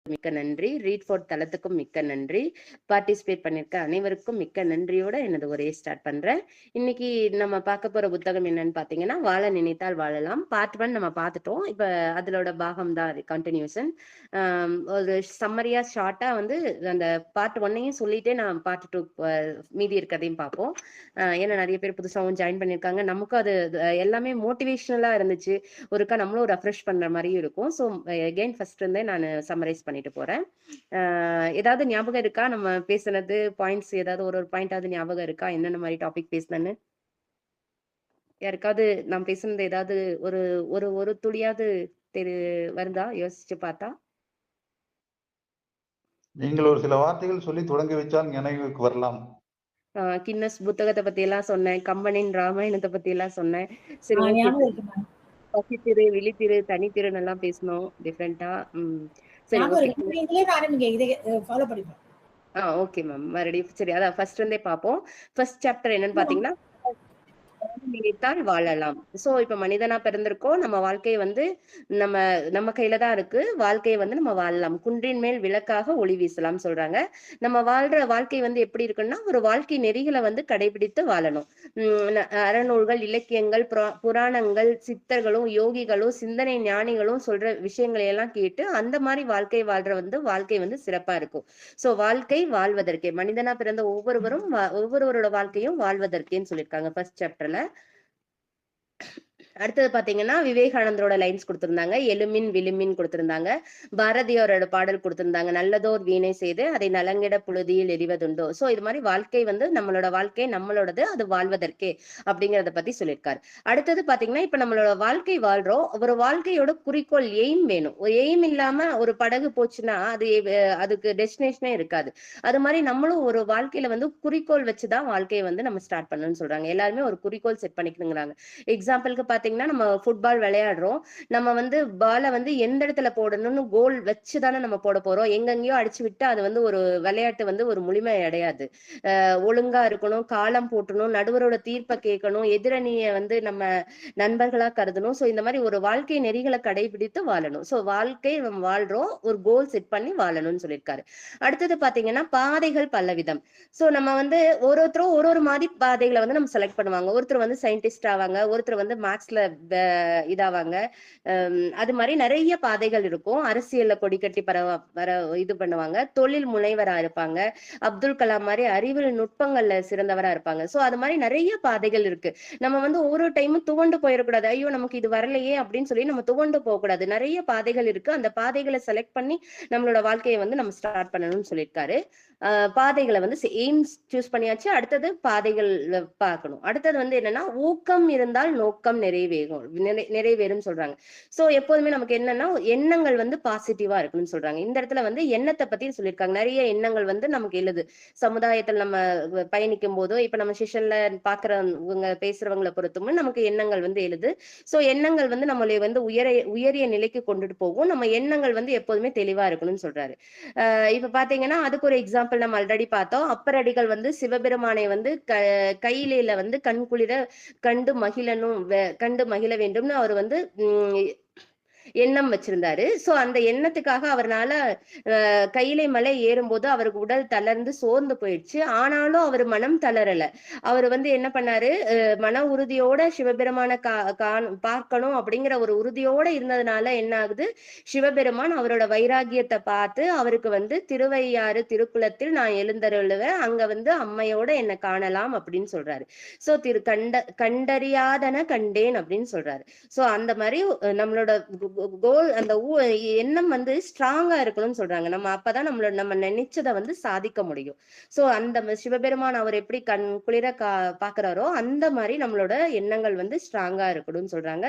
மிக்க நன்றி. Read four தளத்துக்கும் மிக்க நன்றி. பார்ட்டிசிபேட் பண்ணிருக்க அனைவருக்கும் மிக்க நன்றியோட எனது உரையை ஸ்டார்ட் பண்றேன். இன்னைக்கு நம்ம பார்க்க போற புத்தகம் என்னன்னு பாத்தீங்கன்னா, வாழ நினைத்தால் வாழலாம். பார்ட் 1 நம்ம பார்த்துட்டோம். இப்ப அதோட பாகம் தான் கண்டினியூஷன். ஒரு சம்மரியா ஷார்ட்டா வந்து அந்த பார்ட் 1ஐயும் சொல்லிட்டே நான் பார்ட் 2 மீதி இருக்கிறதையும் பார்ப்போம். ஏன்னா நிறைய பேர் புதுசாகவும் ஜாயின் பண்ணியிருக்காங்க. நமக்கும் அது எல்லாமே மோட்டிவேஷனலா இருந்துச்சு. ஒருக்கா நம்மளும் ரெஃப்ரெஷ் பண்ற மாதிரியும் இருக்கும். ஸோ அகெயின் ஃபர்ஸ்ட் இருந்தே நான் சம்மரைஸ் பண்ணிட்டு போறேன். ஏதாவது ஞாபகம் இருக்கா நம்ம பேசுனது பாயிண்ட்ஸ்? ஏதாவது ஒரு பாயிண்டாவது ஞாபகம் இருக்கா என்னென்ன மாதிரி டாபிக் பேசுனேன்னு? யாருக்காவது நான் பேசுனது ஏதாவது ஒரு ஒரு ஒரு துளியாவது வருதா யோசிச்சு பார்த்தா? நீங்கள் ஒரு சில வார்த்தைகள் சொல்லி தொடங்கி வச்சால் நினைவுக்கு வரலாம். கின்னஸ் புத்தகத்தை பத்தி எல்லாம் சொன்னேன், கம்பனின் ராமாயணத்தை பத்தி எல்லாம் சொன்னேன். சரி, பசித்திரு, விழித்திரு, தனித்திருன்னு எல்லாம் பேசணும் டிஃப்ரெண்டா. சரி, ஓகே மேம். மறுபடியும் சரி, அதான் ஃபர்ஸ்ட் இருந்தே பார்ப்போம். ஃபர்ஸ்ட் சாப்டர் என்னன்னு பாத்தீங்கன்னா, நினைத்தால் வாழலாம். சோ இப்ப மனிதனா பிறந்திருக்கோம். நம்ம வாழ்க்கை வந்து நம்ம நம்ம கையில தான் இருக்கு. வாழ்க்கையை வந்து நம்ம வாழலாம். குன்றின் மேல் விளக்காக ஒளி வீசலாம் சொல்றாங்க. நம்ம வாழ்ற வாழ்க்கை வந்து எப்படி இருக்குன்னா, ஒரு வாழ்க்கை நெறிகளை வந்து கடைபிடித்து வாழணும். அறநூல்கள், இலக்கியங்கள், புராணங்கள், சித்தர்களும் யோகிகளும் சிந்தனை ஞானிகளும் சொல்ற விஷயங்களை எல்லாம் கேட்டு அந்த மாதிரி வாழ்க்கை வாழ்ற வந்து வாழ்க்கை வந்து சிறப்பா இருக்கும். சோ வாழ்க்கை வாழ்வதற்கே, மனிதனா பிறந்த ஒவ்வொருவரோட வாழ்க்கையும் வாழ்வதற்கேன்னு சொல்லியிருக்காங்க ஃபர்ஸ்ட் சாப்டர்ல. அடுத்தது பாத்தீங்கன்னா, விவேகானந்தரோட லைன்ஸ் கொடுத்திருந்தாங்க. எழுமின் விழுமின் கொடுத்திருந்தாங்க. பாரதியாரோட பாடல் கொடுத்திருந்தாங்க. நல்லதோர் வீணை செய்து அதை நலங்கிட புழுதியில் எரிவதுண்டோ. சோ இது மாதிரி வாழ்க்கை வந்து நம்மளோட வாழ்க்கை நம்மளோடது, அது வாழ்வதற்கே அப்படிங்கறத பத்தி சொல்லியிருக்காரு. அடுத்தது பாத்தீங்கன்னா, இப்ப நம்மளோட வாழ்க்கை வாழ்றோம். ஒரு வாழ்க்கையோட குறிக்கோள் எய்ம் வேணும். ஒரு எய்ம் இல்லாம ஒரு படகு போச்சுன்னா அதுக்கு டெஸ்டினேஷனே இருக்காது. அது மாதிரி நம்மளும் ஒரு வாழ்க்கையில வந்து குறிக்கோள் வச்சுதான் வாழ்க்கையை வந்து நம்ம ஸ்டார்ட் பண்ணணும்னு சொல்றாங்க. எல்லாருமே ஒரு குறிக்கோள் செட் பண்ணிக்கணுங்கிறாங்க. எக்ஸாம்பிளுக்கு பாத்தீங்கன்னா, நம்ம ஃபுட்பால் விளையாடுறோம். நம்ம வந்து பாலை வந்து எந்த இடத்துல போடணும்னு கோல் வச்சுதானே நம்ம போட போறோம். எங்கெங்கயோ அடிச்சு விட்டு அது வந்து ஒரு விளையாட்டு வந்து ஒரு முழுமை அடையாது. ஒழுங்கா இருக்கணும், காலம் போட்டணும், நடுவரோட தீர்ப்பை கேட்கணும், எதிரணியை வந்து நம்ம நண்பர்களா கருதணும். சோ இந்த மாதிரி ஒரு வாழ்க்கை நெறிகளை கடைபிடித்து வாழணும். சோ வாழ்க்கை நம்ம வாழ்றோம், ஒரு கோல் செட் பண்ணி வாழணும்னு சொல்லியிருக்காரு. அடுத்தது பாத்தீங்கன்னா, பாதைகள் பலவிதம். சோ நம்ம வந்து ஒருத்தரும் ஒரு ஒரு மாதிரி பாதைகளை வந்து நம்ம செலக்ட் பண்ணுவாங்க. ஒருத்தர் வந்து சயின்டிஸ்ட் ஆவாங்க, ஒருத்தர் வந்து மேக்ஸ்ல இதாவாங்க. அது மாதிரி நிறைய பாதைகள் இருக்கும். அரசியல்ல கொடி கட்டி இது பண்ணுவாங்க. தொழில் முனைவரா இருப்பாங்க. அப்துல் கலாம் மாதிரி அறிவியல் நுட்பங்கள்ல சிறந்தவரா இருப்பாங்க. சோ அது மாதிரி நிறைய பாதைகள் இருக்கு. நம்ம வந்து ஒவ்வொரு டைமும் துவண்டு போயிடக்கூடாது. ஐயோ நமக்கு இது வரலையே அப்படின்னு சொல்லி நம்ம துவண்டு போகக்கூடாது. நிறைய பாதைகள் இருக்கு. அந்த பாதைகளை செலக்ட் பண்ணி நம்மளோட வாழ்க்கையை வந்து நம்ம ஸ்டார்ட் பண்ணணும்னு சொல்லியிருக்காரு. பாதைகளை வந்து எய்ம்ஸ் சூஸ் பண்ணியாச்சு. அடுத்தது பாதைகள் பார்க்கணும். அடுத்தது வந்து என்னன்னா, ஊக்கம் இருந்தால் நோக்கம் நிறைவேறும் சொல்றாங்க. சோ எப்போதுமே நமக்கு என்னன்னா, எண்ணங்கள் வந்து பாசிட்டிவா இருக்கணும்னு சொல்றாங்க. இந்த இடத்துல வந்து எண்ணத்தை பத்தி சொல்லியிருக்காங்க. நிறைய எண்ணங்கள் வந்து நமக்கு எழுது. சமுதாயத்தில் நம்ம பயணிக்கும் போதோ, இப்ப நம்ம செஷன்ல பாக்குறவங்க பேசுறவங்களை பொறுத்தும் நமக்கு எண்ணங்கள் வந்து எழுது. சோ எண்ணங்கள் வந்து நம்மளை வந்து உயரிய நிலைக்கு கொண்டுட்டு போகும். நம்ம எண்ணங்கள் வந்து எப்போதுமே தெளிவா இருக்கணும்னு சொல்றாரு. இப்ப பாத்தீங்கன்னா, அதுக்கு ஒரு எக்ஸாம்பிள் நம்ம ஆல்ரெடி பார்த்தோம். அப்பரடிகள் வந்து சிவபெருமானை வந்து கையில வந்து கண்குளிர கண்டு மகிழ வேண்டும்னு அவர் வந்து எண்ணம் வச்சிருந்தாரு. சோ அந்த எண்ணத்துக்காக அவர்னால கையிலை மலை ஏறும்போது அவருக்கு உடல் தளர்ந்து சோர்ந்து போயிடுச்சு. ஆனாலும் அவர் மனம் தளரல. அவர் வந்து என்ன பண்ணாரு, மன உறுதியோட சிவபெருமான பார்க்கணும் அப்படிங்கிற ஒரு உறுதியோட இருந்ததுனால என்ன ஆகுது, சிவபெருமான் அவரோட வைராகியத்தை பார்த்து அவருக்கு வந்து திருவையாறு திருக்குளத்தில் நான் எழுந்தருளுவேன், அங்க வந்து அம்மையோட என்ன காணலாம் அப்படின்னு சொல்றாரு. சோ கண்டறியாதன கண்டேன் அப்படின்னு சொல்றாரு. சோ அந்த மாதிரி நம்மளோட கோல், அந்த எண்ணம் வந்து ஸ்ட்ராங்கா இருக்கணும்னு சொல்றாங்க. நம்ம அப்பதான் நம்ம நினைச்சதை வந்து சாதிக்க முடியும். சோ அந்த சிவபெருமான் அவர் எப்படி கண் குளிர பாக்குறாரோ அந்த மாதிரி நம்மளோட எண்ணங்கள் வந்து ஸ்ட்ராங்கா இருக்கணும்னு சொல்றாங்க.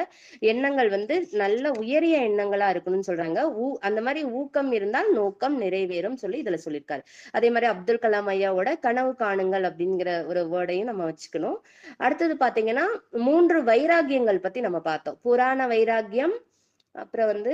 எண்ணங்கள் வந்து நல்ல உயரிய எண்ணங்களா இருக்கணும்னு சொல்றாங்க. அந்த மாதிரி ஊக்கம் இருந்தால் நோக்கம் நிறைவேறும் சொல்லி இதுல சொல்லியிருக்காரு. அதே மாதிரி அப்துல் கலாம் ஐயாவோட கனவு காணுங்கள் அப்படிங்கிற ஒரு வேர்டையும் நம்ம வச்சுக்கணும். அடுத்தது பாத்தீங்கன்னா, 3 வைராகியங்கள் பத்தி நம்ம பார்த்தோம். புராண வைராகியம், அப்புறம் வந்து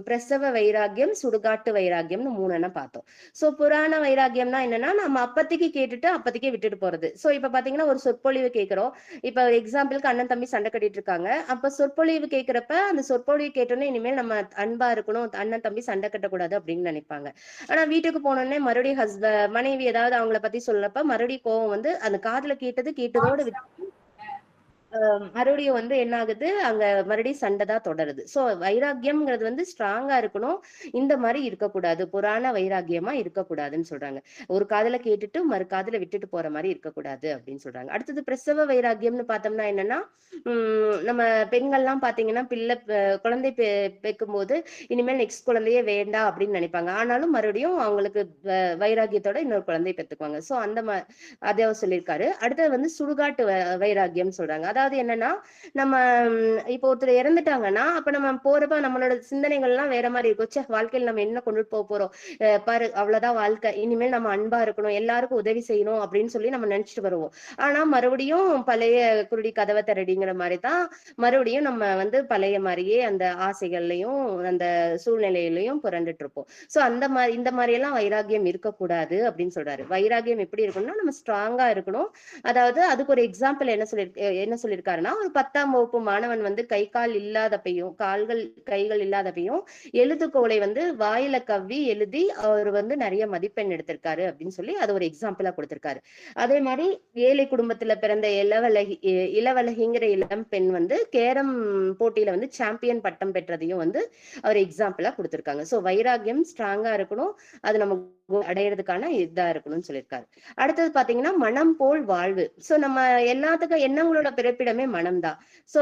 பிரசவ வைராக்கியம், சுடுகாட்டு வைராக்கியம்னு 3 பார்த்தோம். சோ புராண வைராக்கியம்னா என்னன்னா, நம்ம அப்பதைக்கு கேட்டுட்டு அப்பதைக்கே விட்டுட்டு போறது. சோ இப்ப பாத்தீங்கன்னா, ஒரு சொற்பொழிவு கேட்கிறோம். இப்ப ஒரு எக்ஸாம்பிள்க்கு அண்ணன், தம்பி சண்டை கட்டிட்டு இருக்காங்க. அப்ப சொற்பொழிவு கேட்கிறப்ப, அந்த சொற்பொழிவு கேட்டோனே இனிமேல் நம்ம அன்பா இருக்கணும், அண்ணன், தம்பி சண்டை கட்டக்கூடாது அப்படின்னு நினைப்பாங்க. ஆனா வீட்டுக்கு போனோனே மறுபடியும் மனைவி ஏதாவது அவங்கள பத்தி சொல்லப்ப மறுபடியும் கோவம் வந்து அந்த காதுல கேட்டது கேட்டதோட மறுபடியும் வந்து என்ன ஆகுது, அங்க மறுபடியும் சண்டை தான் தொடருது. சோ வைராக்கியம்ங்கிறது வந்து ஸ்ட்ராங்கா இருக்கணும். இந்த மாரி இருக்கக்கூடாது. புராண வைராக்கியமா இருக்கக்கூடாதுன்னு சொல்றாங்க. ஒரு காதுல கேட்டுட்டு மறு காதுல விட்டுட்டு போற மாரி இருக்கக்கூடாது அப்படின்னு சொல்றாங்க. அடுத்தது பிரசவ வைராக்கியம்னு பார்த்தோம்னா என்னன்னா, நம்ம பெண்கள்லாம் பார்த்தீங்கன்னா, குழந்தை பெக்கும்போது இனிமேல் நெக்ஸ்ட் குழந்தையே வேண்டாம் அப்படின்னு நினைப்பாங்க. ஆனாலும் மறுபடியும் அவங்களுக்கு வைராக்கியத்தோட இன்னொரு குழந்தை பெத்துக்குவாங்க. சோ அத அவர் சொல்லியிருக்காரு. அடுத்தது வந்து சுடுகாட்டு வைராக்கியம் சொல்றாங்க. அதாவது என்னன்னா, நம்ம இப்போ ஒருத்தர் இறந்துட்டாங்கன்னா, அப்ப நம்ம போறப்ப நம்மளோட சிந்தனைகள்லாம் வேற மாரி இருக்கும். ச்சே! வாழ்க்கையில நம்ம என்ன கொண்டுட்டு போறோம்? பாரு அவ்வளவுதான் வாழ்க்கை. இனிமேல் நம்ம அன்பா இருக்கணும். எல்லாருக்கும் உதவி செய்யணும் அப்படின்னு சொல்லி நம்ம நினைச்சுட்டு வருவோம். ஆனா மறுபடியும் பழைய குருடி கதவ திறடிங்கிற மாரி தான் மறுபடியும் நம்ம வந்து பழைய மாரியே அந்த ஆசைகள்லயும், அந்த சூழ்நிலையிலயும் புரண்டுட்டு இருப்போம். சோ இந்த மாரி எல்லாம் வைராக்கியம் இருக்கக்கூடாது அப்படின்னு சொல்றாரு. வைராக்கியம் எப்படி இருக்கணும்னா, நம்ம ஸ்ட்ராங்கா இருக்கணும். அதாவது அதுக்கு ஒரு எக்ஸாம்பிள் என்ன சொல்லியிருக்காருன்னா, ஒரு 10ஆம் வகுப்பு மாணவன் வந்து கை, கால் இல்லாதப்பயும், கைகள் இல்லாதப்பயும் எழுதுகோலை வந்து வாயில கவ்வி எழுதி அவர் வந்து நிறைய மதிப்பெண் எடுத்திருக்காரு அப்படின்னு சொல்லி அது ஒரு எக்ஸாம்பிளா கொடுத்திருக்காரு. அதே மாதிரி ஏழை குடும்பத்துல பிறந்த இளவழகிங்கிற இளம் பெண் வந்து கேரம் போட்டியில வந்து சாம்பியன் பட்டம் பெற்றதையும் வந்து அவர் எக்ஸாம்பிளா கொடுத்திருக்காங்க. சோ வைராக்கியம் ஸ்ட்ராங்கா இருக்கணும். அது நம்ம அடையறதுக்கான இதா இருக்கணும்னு சொல்லியிருக்காரு. அடுத்தது பாத்தீங்கன்னா மனம் போல் வாழ்வு. சோ நம்ம எல்லாத்துக்கும் எண்ணங்களோட பிறப்பிடமே மனம்தான். சோ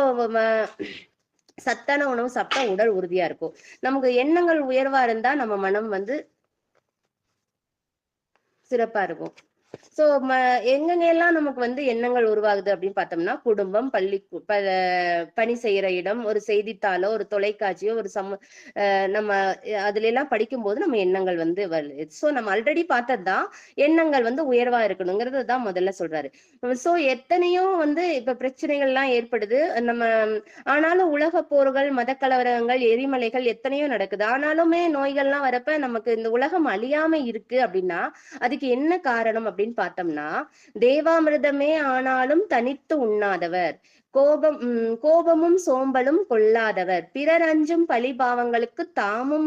சத்தான உணவு சாப்பிட்டா உடல் உறுதியா இருக்கும். நமக்கு எண்ணங்கள் உயர்வா இருந்தா நம்ம மனம் வந்து சிறப்பா இருக்கும். சோ எங்கெங்கெல்லாம் நமக்கு வந்து எண்ணங்கள் உருவாகுது அப்படின்னு பார்த்தோம்னா, குடும்பம், பணி செய்யற இடம், ஒரு செய்தித்தாளோ, ஒரு தொலைக்காட்சியோ, நம்ம அதுல எல்லாம் படிக்கும்போது நம்ம எண்ணங்கள் வந்து வருது. சோ நம்ம ஆல்ரெடி பார்த்ததுதான் எண்ணங்கள் வந்து உயர்வா இருக்கணுங்கிறது தான் முதல்ல சொல்றாரு. சோ எத்தனையோ வந்து இப்ப பிரச்சனைகள் எல்லாம் ஏற்படுது. ஆனாலும் உலக போர்கள், மத கலவரங்கள், எரிமலைகள் எத்தனையோ நடக்குது. ஆனாலுமே நோய்கள்லாம் வரப்ப நமக்கு இந்த உலகம் அழியாம இருக்கு அப்படின்னா அதுக்கு என்ன காரணம் அப்படின்னு பார்த்தோம்னா, தேவாமிர்தமே ஆனாலும் தனித்து உண்ணாதவர், கோபமும் சோம்பலும் கொள்ளாதவர், பிறர் அஞ்சும் பழி பாவங்களுக்கு தாமும்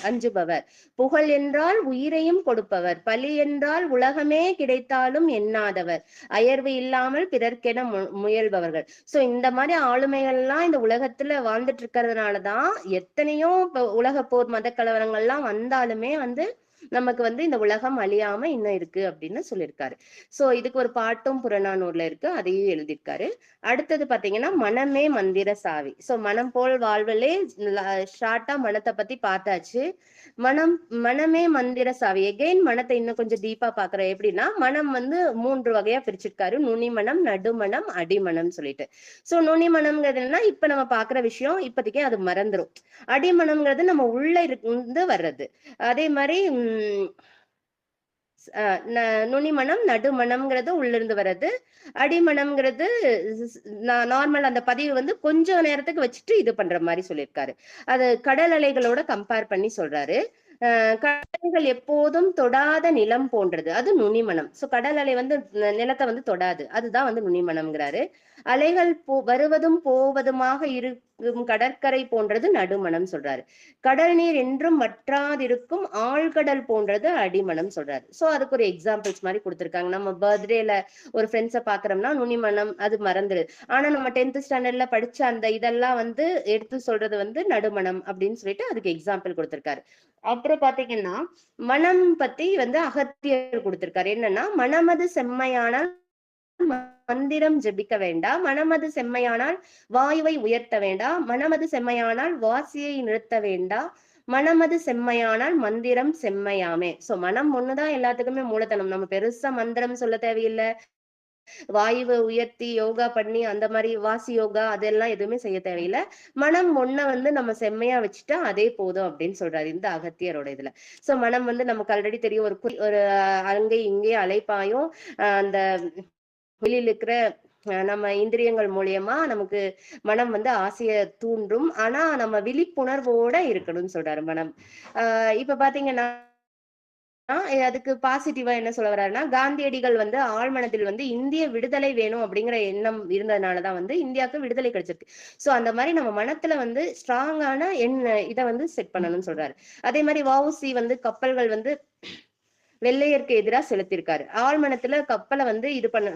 அஞ்சுபவர், புகழ் என்றால் உயிரையும் கொடுப்பவர், பழி என்றால் உலகமே கிடைத்தாலும் எண்ணாதவர், அயர்வு இல்லாமல் பிறர்க்கென முயல்பவர்கள். சோ இந்த மாதிரி ஆளுமைகள்லாம் இந்த உலகத்துல வாழ்ந்துட்டு இருக்கிறதுனாலதான் எத்தனையோ உலக போர் மத கலவரங்கள்லாம் வந்தாலுமே வந்து நமக்கு வந்து இந்த உலகம் அழியாம இன்னும் இருக்கு அப்படின்னு சொல்லியிருக்காரு. சோ இதுக்கு ஒரு பாட்டும் புறநானூறுல இருக்கு, அதையும் எழுதியிருக்காரு. அடுத்தது பாத்தீங்கன்னா மனமே மந்திர சாவி. சோ மனம் போல் வாழ்வலே ஷார்ட்டா மனத்தை பத்தி பார்த்தாச்சு. மனமே மந்திர சாவி. எகைன் மனத்தை இன்னும் கொஞ்சம் டீப்பா பாக்குறோம். எப்படின்னா மனம் வந்து 3 வகையா பிரிச்சிருக்காரு. நுனிமனம், நடுமனம், அடிமனம் சொல்லிட்டு. சோ நுனிமனம்ங்கிறது என்னன்னா இப்ப நம்ம பாக்குற விஷயம் இப்போதைக்கு அது மறந்துரும். அடிமனம்ங்கிறது நம்ம உள்ள இருந்து வர்றது. அதே மாதிரி நுனிமனம், நடுமனம்ங்கிறது உள்ள இருந்து வர்றது. அடிமனம்ங்கிறது நார்மல் அந்த பதிவு வந்து கொஞ்ச நேரத்துக்கு வச்சுட்டு இது பண்ற மாதிரி சொல்லியிருக்காரு. அது கடல் அலைகளோட கம்பேர் பண்ணி சொல்றாரு. கடல்கள் எப்போதும் தொடாத நிலம் போன்றது, அது நுனிமனம். சோ கடல் அலை வந்து நிலத்தை வந்து தொடாது, அதுதான் வந்து நுனிமனம்ங்கிறாரு. அலைகள் வருவதும் போவதுமாக இருக்கும் கடற்கரை போன்றது நடுமனம் சொல்றாரு. கடல் நீர் என்றும் வற்றாதிருக்கும் ஆழ்கடல் போன்றது அடிமனம் சொல்றாரு. சோ அதுக்கு ஒரு எக்ஸாம்பிள்ஸ் மாதிரி கொடுத்திருக்காங்க. நம்ம பர்த்டேல ஒரு ஃப்ரெண்ட்ஸை பாக்குறோம்னா நுனிமனம் அது மறந்துடுது. ஆனா நம்ம 10th ஸ்டாண்டர்ட்ல படிச்ச அந்த இதெல்லாம் வந்து எடுத்து சொல்றது வந்து நடுமனம் அப்படின்னு சொல்லிட்டு அதுக்கு எக்ஸாம்பிள் கொடுத்திருக்காரு. அப்புறம் பாத்தீங்கன்னா மனம் பத்தி வந்து அகத்தியர் கொடுத்திருக்காரு. என்னன்னா மனமது செம்மையானால் மந்திரம் ஜெபிக்க வேண்டாம், மனமது செம்மையானால் வாயுவை உயர்த்த வேண்டாம், மனமது செம்மையானால் வாசியை நிறுத்த வேண்டாம், மனமது செம்மையானால் மந்திரம் செம்மையாமே. சோ மனம் ஒண்ணுதான் எல்லாத்துக்குமே மூலதனம். நம்ம பெருசா மந்திரம் சொல்ல தேவையில்லை, வாயுவை உயர்த்தி யோகா பண்ணி அந்த மாதிரி வாசி யோகா அதெல்லாம் எதுவுமே செய்ய தேவையில்லை. மனம் ஒண்ண வந்து நம்ம செம்மையா வச்சுட்டா அதே போதும் அப்படின்னு சொல்றாரு இந்த அகத்தியரோட இதுல. சோ மனம் வந்து நமக்கு ஆல்ரெடி தெரியும், ஒரு அங்கே இங்கே அலைப்பாயும் அந்த வெளியில இருக்கிற நம்ம இந்திரியங்கள் மூலியமா நமக்கு மனம் வந்து ஆசைய தூண்டும். ஆனா நம்ம விழிப்புணர்வோட இருக்கணும்னு சொல்றாரு மனம். இப்ப பாத்தீங்கன்னா அதுக்கு பாசிட்டிவா என்ன சொல்ல வர்றாருன்னா, காந்தியடிகள் வந்து ஆழ்மனதில் வந்து இந்திய விடுதலை வேணும் அப்படிங்கிற எண்ணம் இருந்ததுனாலதான் வந்து இந்தியாவுக்கு விடுதலை கிடைச்சிருக்கு. சோ அந்த மாதிரி நம்ம மனத்துல வந்து ஸ்ட்ராங்கான இத வந்து செட் பண்ணணும்னு சொல்றாரு. அதே மாதிரி வ.உ.சி வந்து கப்பல்கள் வந்து வெள்ளையருக்கு எதிரா செலுத்திருக்காரு. ஆழ்மனத்துல கப்பலை வந்து இது பண்ண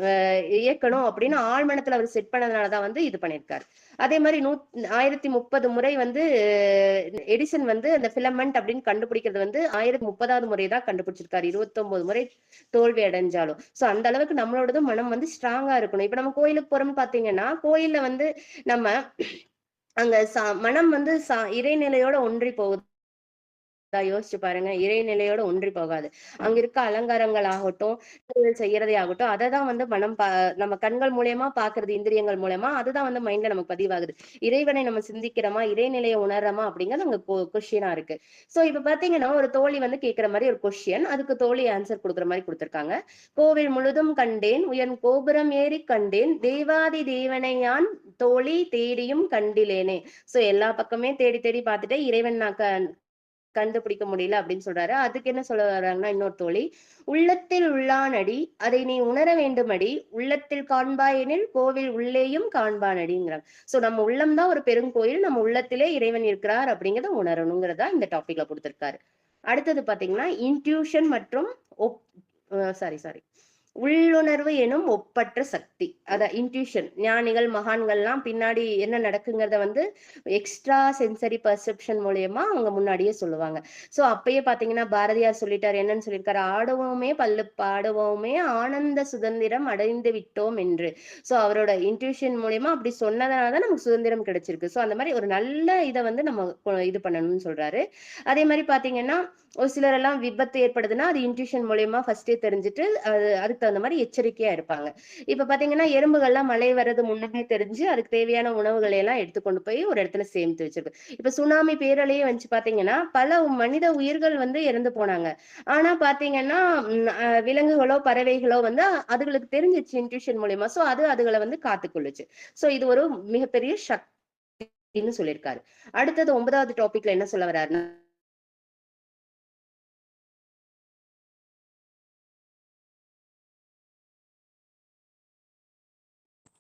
இயக்கணும் அப்படின்னு ஆழ்மனத்துல அவர் செட் பண்ணதுனாலதான் வந்து இது பண்ணிருக்காரு. அதே மாதிரி 1030 முறை வந்து எடிசன் வந்து அந்த பிலமெண்ட் அப்படின்னு கண்டுபிடிக்கிறது வந்து 1030வது முறைதான் கண்டுபிடிச்சிருக்காரு. 29 முறை தோல்வி அடைஞ்சாலும். சோ அந்த அளவுக்கு நம்மளோடதும் மனம் வந்து ஸ்ட்ராங்கா இருக்கணும். இப்ப நம்ம கோயிலுக்கு போறோம்னு பாத்தீங்கன்னா, கோயில்ல வந்து நம்ம அங்க மனம் வந்து இறைநிலையோட ஒன்றி போகுது. யோசிச்சு பாருங்க. இறைநிலையோட ஒன்றி போகாது. அங்க இருக்க அலங்காரங்கள் ஆகட்டும், செய்யறதே ஆகட்டும், அததான் வந்து மனம் நம்ம கண்கள் மூலியமா பாக்குறது, இந்திரியங்கள் மூலமா அதுதான் வந்து மைண்ட்ல நமக்கு பதிவாகுது. இறைவனை நம்ம சிந்திக்கிறோமா, இறைநிலையை உணர்றோமா அப்படிங்கிறது அங்க கொஸ்டினா இருக்கு. சோ இப்ப பாத்தீங்கன்னா ஒரு தோழி வந்து கேட்கிற மாதிரி ஒரு கொஸ்டின், அதுக்கு தோழி ஆன்சர் கொடுக்குற மாதிரி கொடுத்திருக்காங்க. கோவில் முழுதும் கண்டேன், உயர் கோபுரம் ஏறி கண்டேன், தேவாதி தேவனை யான் தோழி தேடியும் கண்டிலேனே. சோ எல்லா பக்கமே தேடி தேடி பார்த்துட்டு இறைவன் நான் கண்டுபிடிக்க முடியல அப்படின்னு சொல்றாரு. அதுக்கு என்ன சொல்ல வர்றாங்கன்னா இன்னொரு தோழி, உள்ளத்தில் உள்ளானடி அதை நீ உணர வேண்டுமடி, உள்ளத்தில் காண்பாயெனில் கோவில் உள்ளேயும் காண்பானடிங்கிறாங்க. சோ நம்ம உள்ளம்தான் ஒரு பெருங்கோயில், நம்ம உள்ளத்திலே இறைவன் இருக்கிறார் அப்படிங்கிறத உணரணுங்கிறதா இந்த டாபிக்ல கொடுத்திருக்காரு. அடுத்தது பாத்தீங்கன்னா இன்ட்யூஷன் மற்றும் சாரி உள்ளுணர்வு எனும் ஒப்பற்ற சக்தி. அத இன்ட்யூஷன், ஞானிகள் மகான்கள்லாம் பின்னாடி என்ன நடக்குங்கிறத வந்து எக்ஸ்ட்ரா சென்சரி பர்செப்ஷன் மூலியமா அவங்க முன்னாடியே சொல்லுவாங்க. சோ அப்பயே பாத்தீங்கன்னா பாரதியார் சொல்லிட்டாரு, என்னன்னு சொல்லியிருக்காரு, ஆடுவோமே பல்லு பாடுவோமே ஆனந்த சுதந்திரம் அடைந்து விட்டோம் என்று. சோ அவரோட இன்ட்யூஷன் மூலியமா அப்படி சொன்னதுனாலதான் நமக்கு சுதந்திரம் கிடைச்சிருக்கு. சோ அந்த மாதிரி ஒரு நல்ல இதை வந்து நம்ம இது பண்ணணும்னு சொல்றாரு. அதே மாதிரி பாத்தீங்கன்னா ஒரு சிலர் எல்லாம் விபத்து ஏற்படுதுன்னா அது இன்ட்யூஷன் மூலியமா ஃபர்ஸ்டே தெரிஞ்சுட்டு அதுக்கு தகுந்த மாதிரி எச்சரிக்கையா இருப்பாங்க. இப்ப பாத்தீங்கன்னா எறும்புகள்லாம் மழை வர்றது முன்னமே தெரிஞ்சு அதுக்கு தேவையான உணவுகளை எல்லாம் எடுத்துக்கொண்டு போய் ஒரு இடத்துல சேமித்து வச்சிருக்கு. இப்ப சுனாமி பேரலையே வந்து பாத்தீங்கன்னா பல மனித உயிர்கள் வந்து இறந்து போனாங்க. ஆனா பாத்தீங்கன்னா விலங்குகளோ பறவைகளோ வந்து அதுகளுக்கு தெரிஞ்சிச்சு இன்ட்யூஷன் மூலியமா. சோ அதுகளை வந்து காத்துக்கொள்ளுச்சு. சோ இது ஒரு மிகப்பெரிய சக்தின்னு சொல்லியிருக்காரு. அடுத்தது 9வது டாபிக்ல என்ன சொல்ல வர்றாருன்னா,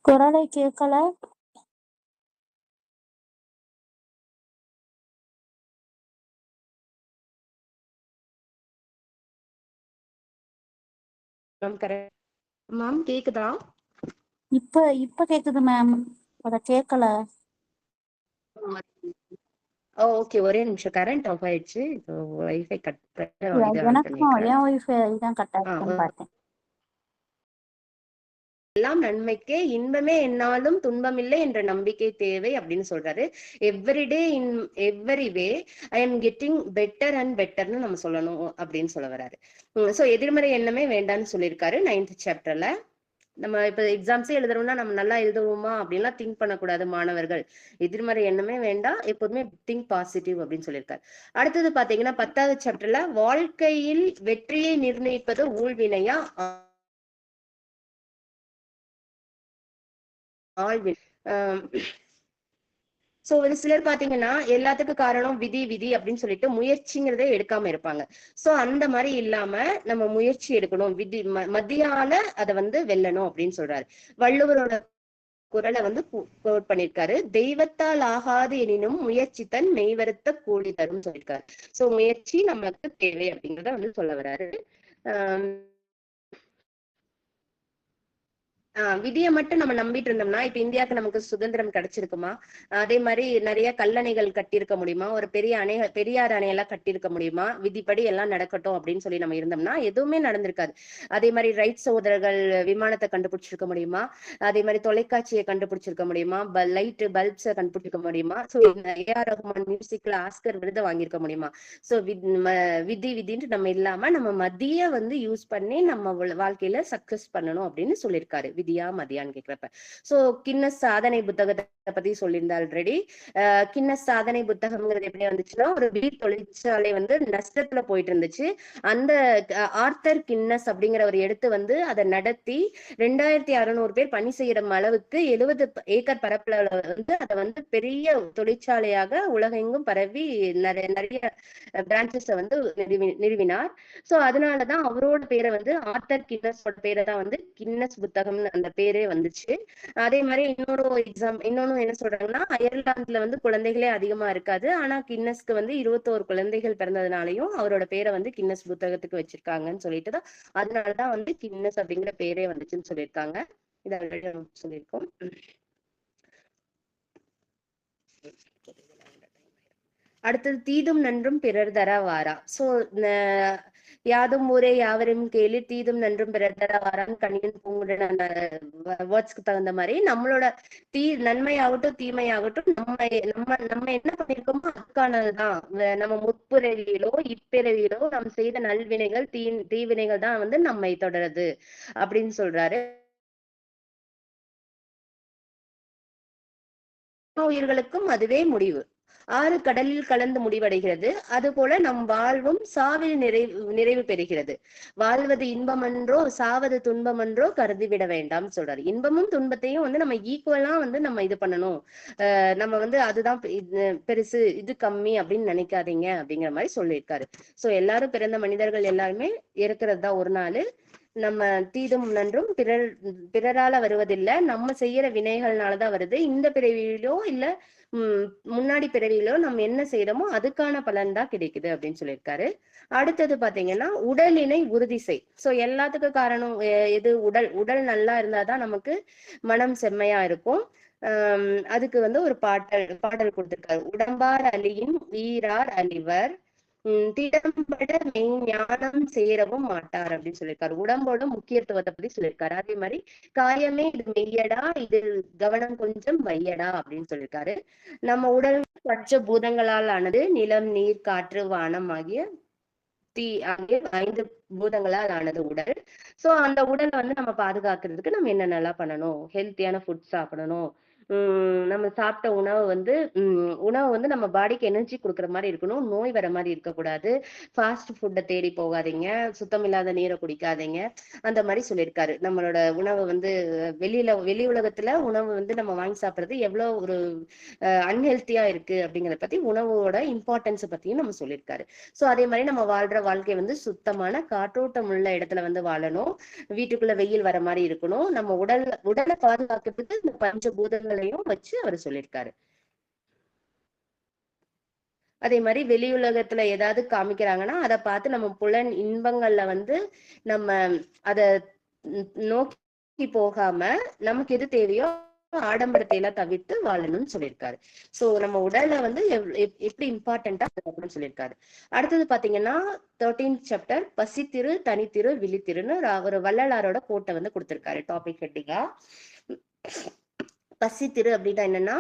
குரலை கேட்கல. மேம் கேக்குதா? இப்ப கேக்குது மேம். அத கேட்கல. ஓகே, ஒரே நிமிஷம். கரண்ட் ஆஃப் ஆயிடுச்சு. வைஃபை கட் இது ஆன் எனக்கும் பண்ணிடுறேன். என் ஒய்ஃப் இதான் கட் ஆயிடுச்சுன்னு பார்த்தேன். எல்லாம் நன்மைக்கே, இன்பமே என்னாலும் துன்பமில்லை என்ற நம்பிக்கை தேவை அப்படின்னு சொல்றாரு. Everyday in every way I am getting better and பெட்டர்னு நம்ம சொல்லணும் அப்படின்னு சொல்ல வர்றாரு. சோ எதிர்மறை எண்ணமே வேண்டாம்னு சொல்லியிருக்காரு 9th சாப்டர்ல. நம்ம இப்ப எக்ஸாம்ஸே எழுதுறோம்னா நம்ம நல்லா எழுதுவோமா அப்படின்லாம் திங்க் பண்ணக்கூடாது மாணவர்கள். எதிர்மறை எண்ணமே வேண்டாம், எப்போதுமே திங்க் பாசிட்டிவ் அப்படின்னு சொல்லியிருக்காரு. அடுத்தது பாத்தீங்கன்னா 10வது சாப்டர்ல வாழ்க்கையில் வெற்றியை நிர்ணயிப்பது ஊழ்வினையா ஆழ்வினை. சோ ஒரு சிலர் பாத்தீங்கன்னா எல்லாத்துக்கும் காரணம் விதி விதி அப்படின்னு சொல்லிட்டு முயற்சிங்கிறதே எடுக்காம இருப்பாங்க. சோ அந்த மாதிரி இல்லாம நம்ம முயற்சி எடுக்கணும், விதி மத்தியால அதை வந்து வெல்லணும் அப்படின்னு சொல்றாரு. வள்ளுவரோட குரலை வந்து கோட் பண்ணிருக்காரு. தெய்வத்தால் ஆகாது எனினும் முயற்சி தன் மெய்வருத்த கூலி தரும் சொல்லியிருக்காரு. சோ முயற்சி நமக்கு தேவை அப்படிங்கிறத வந்து சொல்ல வர்றாரு. விதியை மட்டும் நம்ம நம்பிட்டு இருந்தோம்னா இப்ப இந்தியாவுக்கு நமக்கு சுதந்திரம் கிடைச்சிருக்குமா? அதே மாதிரி நிறைய கல்லணைகள் கட்டியிருக்க முடியுமா? ஒரு பெரியார் அணையெல்லாம் கட்டியிருக்க முடியுமா? விதிப்படி எல்லாம் நடக்கட்டும் அப்படின்னு சொல்லி நம்ம இருந்தோம்னா எதுவுமே நடந்திருக்காது. அதே மாதிரி ரைட் சகோதரர்கள் விமானத்தை கண்டுபிடிச்சிருக்க முடியுமா? அதே மாதிரி தொலைக்காட்சியை கண்டுபிடிச்சிருக்க முடியுமா? லைட் பல்ப்ஸை கண்டுபிடிச்சிருக்க முடியுமா? சோ ஏஆர் ரஹ்மான் மியூசிக்ல ஆஸ்கர் விருதை வாங்கியிருக்க முடியுமா? சோ விதி விதின்ட்டு நம்ம இல்லாம நம்ம மத்திய வந்து யூஸ் பண்ணி நம்ம வாழ்க்கையில சக்சஸ் பண்ணணும் அப்படின்னு சொல்லியிருக்காரு. விதியா மதியான்னு கேக்குறப்ப. சோ கின்னஸ் சாதனை புத்தகத்தை பத்தி சொல்லியிருந்தா ஆல்ரெடி. கின்னஸ் சாதனை புத்தகம்ங்கிறது எப்படி வந்துச்சுன்னா, ஒரு பீர் தொழிற்சாலை வந்து நஷ்டத்துல போயிட்டு இருந்துச்சு. அந்த ஆர்த்தர் கின்னஸ் அப்படிங்கிறவர் எடுத்து வந்து அதை நடத்தி 2600 பேர் பணி செய்யற அளவுக்கு 70 ஏக்கர் பரப்புல வந்து அதை வந்து பெரிய தொழிற்சாலையாக உலகெங்கும் பரவி நிறைய பிரான்ச்சஸை வந்து நிறுவினார். சோ அதனாலதான் அவரோட பேரை வந்து ஆர்த்தர் கின்னஸோட பேரை தான் வந்து கின்னஸ் புத்தகம்னு அந்த பேரே வந்துச்சு. அதே மாதிரி இன்னொன்னு என்ன சொல்றாங்கன்னா, அயர்லாந்துல வந்து குழந்தைகளே அதிகமா இருக்காது. ஆனா கின்னஸ்க்கு வந்து 21 குழந்தைகள் பிறந்ததுனாலையும் அவரோட பேரை வந்து கின்னஸ் புத்தகத்துக்கு வச்சிருக்காங்கன்னு சொல்லிட்டுதான், அதனாலதான் வந்து கின்னஸ் அப்படிங்கிற பேரே வந்துச்சுன்னு சொல்லியிருக்காங்க. இதை ஆல்ரெடி சொல்லியிருக்கோம். அடுத்தது தீதும் நன்றும் பிறர் தர வாரா. சோ யாதும் ஊரே யாவரும் கேளு தீதும் நன்றும் பிறர் தர வாரான்னு கணியன் பூங்குடன் அந்த வேர்ட்ஸ்க்கு தகுந்த மாதிரி நம்மளோட நன்மையாகட்டும் தீமையாகட்டும் நம்ம என்ன பண்ணிருக்கோமோ அதுக்கானதுதான். நம்ம முற்பிறவியிலோ இப்பிறவியிலோ நம்ம செய்த நல்வினைகள் தீவினைகள் தான் வந்து நம்மை தொடருது அப்படின்னு சொல்றாரு. உயிர்களுக்கும் அதுவே முடிவு. ஆறு கடலில் கலந்து முடிவடைகிறது. அதுபோல நம் வாழ்வும் சாவில் நிறைவு பெறுகிறது. வாழ்வது இன்பமன்றோ சாவது துன்பமன்றோ கருதிவிட வேண்டாம் சொல்றாரு. இன்பமும் துன்பத்தையும் வந்து நம்ம ஈக்குவலா வந்து நம்ம இது பண்ணணும். நம்ம வந்து அதுதான் பெருசு இது கம்மி அப்படின்னு நினைக்காதீங்க அப்படிங்கிற மாதிரி சொல்லியிருக்காரு. சோ எல்லாரும் பிறந்த மனிதர்கள் எல்லாருமே இருக்கிறது தான் ஒரு நாள். நம்ம தீதும் நன்றும் பிறரால வருவதில்லை, நம்ம செய்யற வினைகள்னாலதான் வருது. இந்த பிறவியிலோ இல்ல முன்னாடி பிறவியிலோ நம்ம என்ன செய்யறோமோ அதுக்கான பலன் தான் கிடைக்குது அப்படின்னு சொல்லியிருக்காரு. அடுத்தது பாத்தீங்கன்னா உடலினை உறுதி செய். சோ எல்லாத்துக்கும் காரணம் எது? உடல் நல்லா இருந்தாதான் நமக்கு மனம் செம்மையா இருக்கும். அதுக்கு வந்து ஒரு பாடல் கொடுத்திருக்காரு. உடம்பார் அழியின் வீரார் அழிவர் திடம்பட மெய் ஞானம் சேரவும் மாட்டார் அப்படின்னு சொல்லியிருக்காரு. உடம்போட முக்கியத்துவத்தை பத்தி சொல்லியிருக்காரு. அதே மாதிரி காயமே இது மெய்யடா, இது கவனம் கொஞ்சம் வையடா அப்படின்னு சொல்லியிருக்காரு. நம்ம உடல் பஞ்ச பூதங்களால் ஆனது. நிலம், நீர், காற்று, வானம் ஆகிய ஆகிய 5 பூதங்களால் ஆனது உடல். சோ அந்த உடலை வந்து நம்ம பாதுகாக்கிறதுக்கு நம்ம என்னென்னலாம் பண்ணணும்? ஹெல்த்தியான ஃபுட் சாப்பிடணும். நம்ம சாப்பிட்ட உணவு வந்து நம்ம பாடிக்கு எனர்ஜி கொடுக்குற மாதிரி இருக்கணும். நோய் வர மாதிரி இருக்கக்கூடாது. ஃபாஸ்ட் ஃபுட்டை தேடி போகாதீங்க. சுத்தம் இல்லாத நீரை குடிக்காதீங்க. அந்த மாதிரி சொல்லியிருக்காரு. நம்மளோட உணவு வந்து வெளி உலகத்துல உணவு வந்து நம்ம வாங்கி சாப்பிடுறது எவ்வளவு ஒரு அன்ஹெல்த்தியா இருக்கு அப்படிங்கிறத பத்தி, உணவோட இம்பார்ட்டன்ஸை பத்தியும் நம்ம சொல்லியிருக்காரு. சோ அதே மாதிரி நம்ம வாழ்ற வாழ்க்கை வந்து சுத்தமான காற்றோட்டம் உள்ள இடத்துல வந்து வாழணும். வீட்டுக்குள்ள வெயில் வர மாதிரி இருக்கணும். நம்ம உடலை பாதுகாக்கிறதுக்கு இந்த பஞ்சபூதங்களையும் வச்சு அவர் சொல்லியிருக்காரு. அதே மாதிரி வெளியுலகத்துல ஏதாவது காமிக்கிறாங்கன்னா அதை பார்த்து நம்ம புலன் இன்பங்கள்ல வந்து நம்ம அத நோக்கி போகாம நமக்கு எது தேவையோ ஆடம்பரத்தை எல்லாம் தவிர்த்து வாழணும்னு சொல்லியிருக்காரு. சோ நம்ம உடலை வந்து எப்படி இம்பார்ட்டன்டா சொல்லியிருக்காரு. அடுத்தது பாத்தீங்கன்னா 13th சாப்டர் பசித்திரு தனித்திரு விழித்திருன்னு ஒரு வள்ளலாரோட கோட்டை வந்து கொடுத்திருக்காரு டாபிக் ஹெட்டிங்கா. பசித்திரு அப்படின்னா என்னன்னா,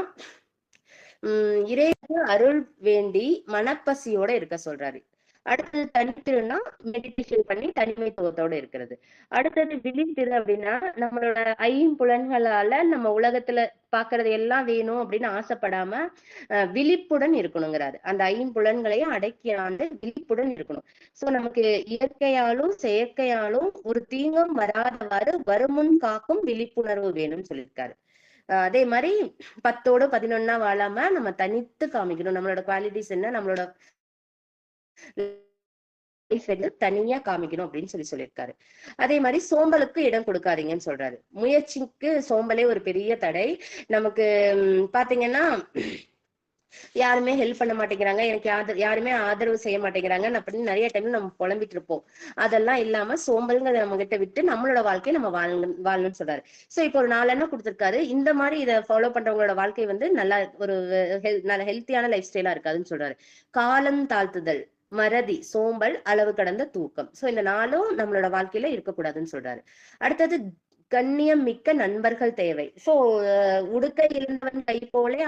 இறைவனுக்கு அருள் வேண்டி மனப்பசியோட இருக்க சொல்றாரு. அடுத்தது தனித்திருன்னா மெடிடேஷன் பண்ணி தனிமைத்துவத்தோட இருக்கிறது. அடுத்தது விழித்திரு அப்படின்னா நம்மளோட ஐம்புலன்களால நம்ம உலகத்துல பாக்குறது எல்லாம் வேணும் அப்படின்னு ஆசைப்படாம விழிப்புடன் இருக்கணுங்கிறாரு. அந்த ஐம்புலன்களையும் அடக்கி ஆண்டு விழிப்புடன் இருக்கணும். சோ நமக்கு இயற்கையாலும் செயற்கையாலும் ஒரு தீங்கும் வராதவாறு வருமுன் காக்கும் விழிப்புணர்வு வேணும்னு சொல்லியிருக்காரு. அதே மாதிரி 10ஓட 11 வாழாம நம்ம தனித்து காமிக்கணும். நம்மளோட குவாலிட்டிஸ் என்ன, நம்மளோட தனியா காமிக்கணும் அப்படின்னு சொல்லியிருக்காரு. அதே மாதிரி சோம்பலுக்கு இடம் கொடுக்காதீங்கன்னு சொல்றாரு. முயற்சிக்கு சோம்பலே ஒரு பெரிய தடை. நமக்கு பாத்தீங்கன்னா யாருமே ஹெல்ப் பண்ண மாட்டேங்கிறாங்க, எனக்கு யாருமே ஆதரவு செய்ய மாட்டேங்கிறாங்க அப்படின்னு நிறைய டைம் நம்ம புலம்பிட்டு இருப்போம். அதெல்லாம் இல்லாம சோம்பல்ங்கிறத நம்ம கிட்ட விட்டு நம்மளோட வாழ்க்கையை நம்ம வாழணும்னு சொல்றாரு. சோ இப்போ ஒரு 4 எண்ணம் கொடுத்திருக்காரு. இந்த மாதிரி இதை ஃபாலோ பண்றவங்களோட வாழ்க்கை வந்து நல்லா ஒரு நல்ல ஹெல்த்தியான லைஃப் ஸ்டைலா இருக்காதுன்னு சொல்றாரு. காலம் தாழ்த்துதல், மறதி, சோம்பல், அளவு கடந்த தூக்கம். சோ இந்த 4ம் நம்மளோட வாழ்க்கையில இருக்கக்கூடாதுன்னு சொல்றாரு. அடுத்தது கண்ணியம் மிக்க நண்பர்கள் தேவை. சோ உடுக்கை இருந்தவன் கை போலே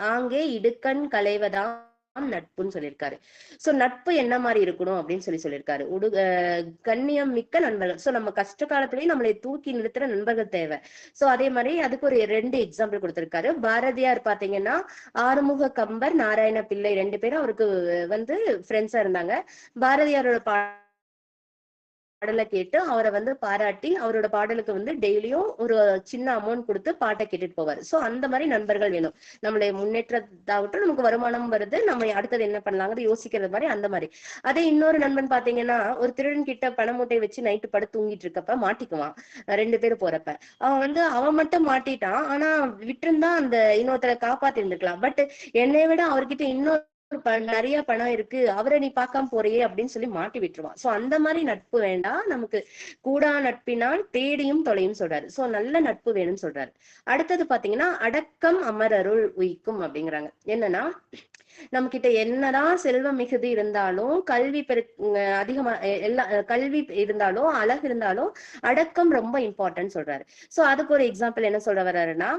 ஆங்கே இடுக்கண் களைவதாம் நட்புன்னு சொல்லியிருக்காரு. சோ நட்பு என்ன மாதிரி இருக்கணும் அப்படின்னு சொல்லியிருக்காரு. கண்ணியம் மிக்க நண்பர்கள். சோ நம்ம கஷ்ட காலத்திலயும் நம்மளை தூக்கி நிறுத்துற நண்பர்கள் தேவை. சோ அதே மாதிரி அதுக்கு ஒரு 2 எக்ஸாம்பிள் கொடுத்திருக்காரு. பாரதியார் பாத்தீங்கன்னா ஆறுமுக கம்பர், நாராயண பிள்ளை 2 பேரும் அவருக்கு வந்து ஃப்ரெண்ட்ஸா இருந்தாங்க. பாரதியாரோட பாடலை கேட்டு அவரை வந்து பாராட்டி அவரோட பாடலுக்கு வந்து டெய்லியும் ஒரு சின்ன அமௌண்ட் கொடுத்து பாட்டை கேட்டுட்டு போவார். சோ அந்த மாதிரி நண்பர்கள் வேணும். நம்மளுடைய முன்னேற்றத்தாகட்டும், நமக்கு வருமானம் வருது, நம்ம அடுத்தது என்ன பண்ணலாங்கிறது யோசிக்கிறது மாதிரி அந்த மாதிரி. அதே இன்னொரு நண்பன் பாத்தீங்கன்னா, ஒரு திருடன் கிட்ட பண மூட்டை வச்சு நைட்டு படுத்து தூங்கிட்டு இருக்கப்ப மாட்டிக்குவான். 2 பேரும் போறப்ப அவன் மட்டும் மாட்டிட்டான். ஆனா விட்டுருந்தா அந்த இன்னொருத்தரை காப்பாத்தி இருந்திருக்கலாம். பட் என்னை விட அவர்கிட்ட இன்னொரு நிறைய பணம் இருக்கு, அவரை நீ பார்க்காம போறியே அப்படின்னு சொல்லி மாட்டி விட்டுருவான். சோ அந்த மாதிரி நட்பு வேண்டாம் நமக்கு. கூடா நட்பினால் தேடியும் தொலையும் சொல்றாரு. சோ நல்ல நட்பு வேணும்னு சொல்றாரு. அடுத்தது பாத்தீங்கன்னா அடக்கம் அமரருள் உயிக்கும் அப்படிங்கிறாங்க. என்னன்னா நம்ம கிட்ட என்னதான் செல்வ மிகுதி இருந்தாலும், கல்வி அதிகமா எல்லா கல்வி இருந்தாலும், அழகு இருந்தாலும் அடக்கம் ரொம்ப இம்பார்ட்டன்ட் சொல்றாரு. சோ அதுக்கு ஒரு எக்ஸாம்பிள் என்ன சொல்ற வர்றாருன்னா,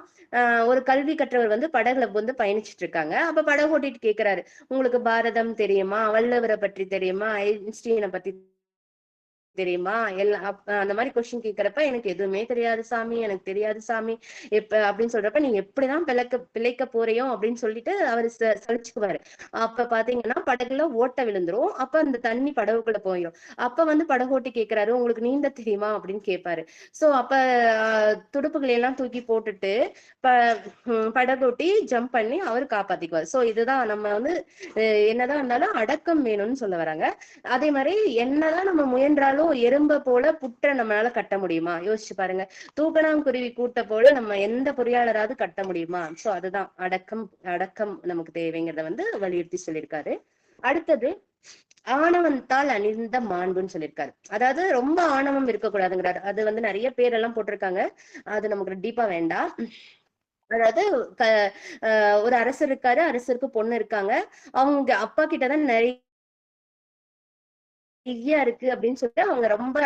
ஒரு கல்வி கற்றவர் வந்து படகுல வந்து பயணிச்சுட்டு இருக்காங்க. அப்ப படகு ஓட்டிட்டு கேக்குறாரு, உங்களுக்கு பாரதம் தெரியுமா, வள்ளுவரை பற்றி தெரியுமா, ஐன்ஸ்டீனை பத்தி தெரியுமா, அந்த மாதிரி கொஸ்டின் கேட்கிறப்ப எனக்கு எதுவுமே தெரியாது சாமி, எனக்கு தெரியாது சாமி அப்படின்னு சொல்றப்ப நீங்க எப்படிதான் பிழைக்க போறியோ அப்படின்னு சொல்லிட்டு அவரு சலிச்சுக்குவாரு. அப்ப பாத்தீங்கன்னா படகுல ஓட்ட விழுந்துரும். அப்ப அந்த தண்ணி படகுக்குள்ள போயிடும். அப்ப வந்து படகோட்டி கேட்கிறாரு, உங்களுக்கு நீந்த தெரியுமா அப்படின்னு கேட்பாரு. சோ அப்ப துடுப்புகளை எல்லாம் தூக்கி போட்டுட்டு படகோட்டி ஜம்ப் பண்ணி அவரு காப்பாத்திக்குவாரு. சோ இதுதான் நம்ம வந்து என்னதான் இருந்தாலும் அடக்கம் வேணும்னு சொல்ல வராங்க. அதே மாதிரி என்னதான் நம்ம முயன்றாலும் எறும்ப போல புற்ற நம்மளால கட்ட முடியுமா? யோசிச்சு பாருங்க. தூக்கணாங்குருவி கூட்ட போல நம்ம எந்த பொறியாளராவது கட்ட முடியுமா? சோ அதுதான் அடக்கம் நமக்கு தேவைங்கிறத வந்து வலியுறுத்தி சொல்லியிருக்காரு. அடுத்தது ஆணவத்தால் அணிந்த மாண்புன்னு சொல்லியிருக்காரு. அதாவது ரொம்ப ஆணவம் இருக்கக்கூடாதுங்கிறாரு. அது வந்து நிறைய பேரெல்லாம் போட்டிருக்காங்க, அது நமக்கு டீப்பா வேண்டாம். அதாவது ஒரு அரசர் இருக்காரு, அரசருக்கு பொண்ணு இருக்காங்க. அவங்க அப்பா கிட்டதான் நிறைய இருக்கு அப்படின்னு சொல்லிட்டு அவங்க ரொம்ப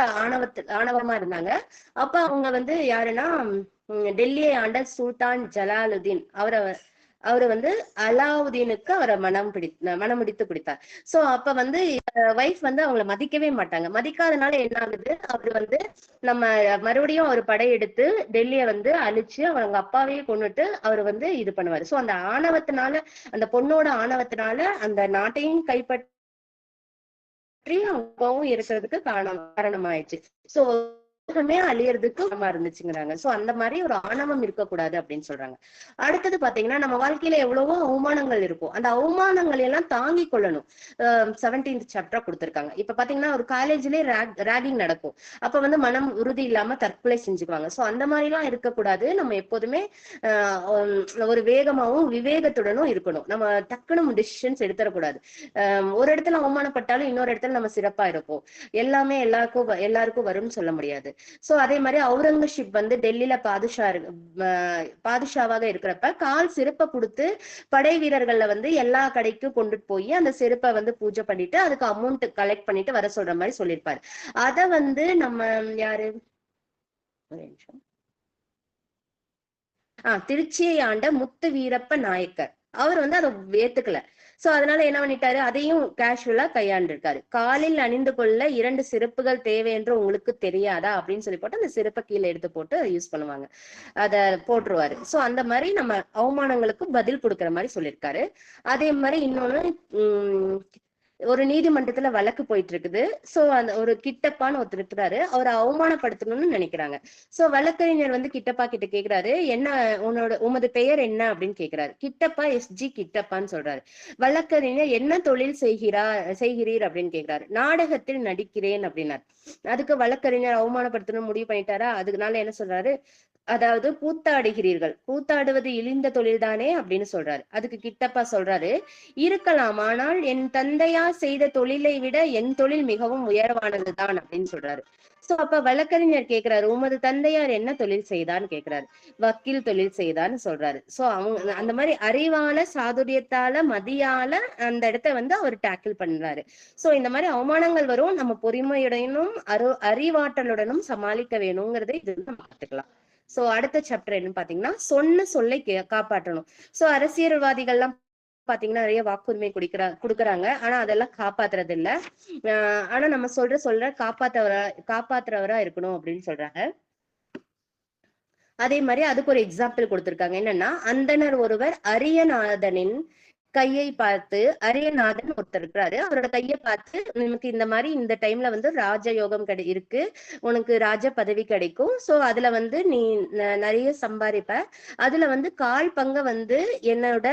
ஆணவமா இருந்தாங்க. அப்ப அவங்க வந்து யாருன்னா டெல்லியை ஆண்ட சுல்தான் ஜலாலுதீன் அவரை வந்து அலாவுதீனுக்கு அவரை மனம் முடித்து பிடித்தார். சோ அப்ப வந்து வைஃப் வந்து அவங்களை மதிக்கவே மாட்டாங்க. மதிக்காதனால என்ன ஆகுது, அவர் வந்து நம்ம மறுபடியும் அவர் படையெடுத்து டெல்லியை வந்து அழிச்சு அவங்க அப்பாவையே கொண்டுட்டு அவர் வந்து இது பண்ணுவாரு. சோ அந்த ஆணவத்தினால, அந்த பொண்ணோட ஆணவத்தினால அந்த நாட்டையும் கைப்பற்றி அப்பாவும் இருக்கிறதுக்கு காரணமாயிடுச்சு. சோ அழியறதுக்கு இருந்துச்சுங்கிறாங்க. சோ அந்த மாதிரி ஒரு ஆணவம் இருக்கக்கூடாது அப்படின்னு சொல்றாங்க. அடுத்தது பாத்தீங்கன்னா நம்ம வாழ்க்கையில எவ்வளவோ அவமானங்கள் இருக்கும். அந்த அவமானங்கள் எல்லாம் தாங்கி கொள்ளணும். 17th சாப்டர் கொடுத்திருக்காங்க. இப்ப பாத்தீங்கன்னா ஒரு காலேஜ்லயே ராகிங் நடக்கும். அப்ப வந்து மனம் உறுதி இல்லாம தற்கொலை செஞ்சுக்குவாங்க. சோ அந்த மாதிரி எல்லாம் இருக்கக்கூடாது. நம்ம எப்போதுமே ஒரு வேகமாவும் விவேகத்துடனும் இருக்கணும். நம்ம டக்குனு டிசிஷன்ஸ் எடுத்துடக்கூடாது. ஒரு இடத்துல அவமானப்பட்டாலும் இன்னொரு இடத்துல நம்ம சிறப்பா இருப்போம். எல்லாமே எல்லாருக்கும் வரும்னு சொல்ல முடியாது. சோ அதே மாதிரி அவுரங்கசீப் வந்து டெல்லியில பாதுஷாவாக இருக்கிறப்ப கால் செருப்பை கொடுத்து படை வீரர்கள்ல வந்து எல்லா கடைக்கும் கொண்டுட்டு போய் அந்த செருப்பை வந்து பூஜை பண்ணிட்டு அதுக்கு அமௌண்ட் கலெக்ட் பண்ணிட்டு வர சொல்ற மாதிரி சொல்லியிருப்பாரு. அத வந்து நம்ம யாரு திருச்சியை ஆண்ட முத்து வீரப்ப நாயக்கர் அவர் வந்து அதை ஏத்துக்கல. சோ அதனால என்ன பண்ணிட்டாரு, அதையும் கேஷுவலா கையாண்டிருக்காரு. காலில் அணிந்து கொள்ள 2 செருப்புகள் தேவை என்று உங்களுக்கு தெரியாதா அப்படின்னு சொல்லி போட்டு அந்த செருப்பை கீழே எடுத்து போட்டு யூஸ் பண்ணுவாங்க, அத போட்டுருவாரு. சோ அந்த மாதிரி நம்ம அவமானங்களுக்கு பதில் கொடுக்குற மாதிரி சொல்லியிருக்காரு. அதே மாதிரி இன்னொன்னு ஒரு நீதிமன்றத்துல வழக்கு போயிட்டு இருக்குது. சோ அந்த ஒரு கிட்டப்பான்னு ஒருத்தர் இருக்கிறாரு, அவரை அவமானப்படுத்தணும்னு நினைக்கிறாங்க. சோ வழக்கறிஞர் வந்து கிட்டப்பா கிட்ட கேக்குறாரு, என்ன உமது பெயர் என்ன அப்படின்னு கேக்குறாரு. கிட்டப்பா SG கிட்டப்பான்னு சொல்றாரு. வழக்கறிஞர் என்ன தொழில் செய்கிறீர் அப்படின்னு கேக்குறாரு. நாடகத்தில் நடிக்கிறேன் அப்படின்னாரு. அதுக்கு வழக்கறிஞர் அவமானப்படுத்தணும்னு முடிவு பண்ணிட்டாரா. அதுக்குனால என்ன சொல்றாரு, அதாவது கூத்தாடுகிறீர்கள், கூத்தாடுவது இழிந்த தொழில் தானே அப்படின்னு சொல்றாரு. அதுக்கு கிட்டப்பா சொல்றாரு, இருக்கலாம், ஆனால் என் தந்தையார் செய்த தொழிலை விட என் தொழில் மிகவும் உயர்வானதுதான் அப்படின்னு சொல்றாரு. சோ அப்ப வழக்கறிஞர் கேக்குறாரு, உமது தந்தையார் என்ன தொழில் செய்தான்னு கேக்குறாரு. வக்கீல் தொழில் செய்தான்னு சொல்றாரு. சோ அவங்க அந்த மாதிரி அறிவால சாதுரியத்தால மதியால அந்த இடத்த வந்து அவர் டேக்கிள் பண்றாரு. சோ இந்த மாதிரி அவமானங்கள் வரும், நம்ம பொறுமையுடனும் அறிவாற்றலுடனும் சமாளிக்க வேணுங்கிறதை இது நம்ம பார்த்துக்கலாம். சோ அடுத்த சாப்டர் என்ன பாத்தீங்கன்னா, சொன்ன சொல்லை காப்பாற்றணும். சோ அரசியல்வாதிகள்லாம் பாத்தீங்கன்னா நிறைய வாக்குரிமை குடுக்குறாங்க. ஆனா அதெல்லாம் காப்பாத்துறது இல்ல. ஆனா நம்ம சொல்ற காப்பாத்துறவரா இருக்கணும் அப்படின்னு சொல்றாங்க. அதே மாதிரி அதுக்கு ஒரு எக்ஸாம்பிள் கொடுத்திருக்காங்க. என்னன்னா, அந்தணர் ஒருவர் அரியநாதனின் கையை பார்த்து, அரியநாதன் ஒருத்தர் இருக்கிறாரு, அவரோட கையை பார்த்து, நமக்கு இந்த மாதிரி இந்த டைம்ல வந்து ராஜயோகம் இருக்கு, உனக்கு ராஜ பதவி கிடைக்கும், சோ அதுல வந்து நீ நிறைய சம்பாதிப்ப, அதுல வந்து 1/4 பங்கை வந்து என்னோட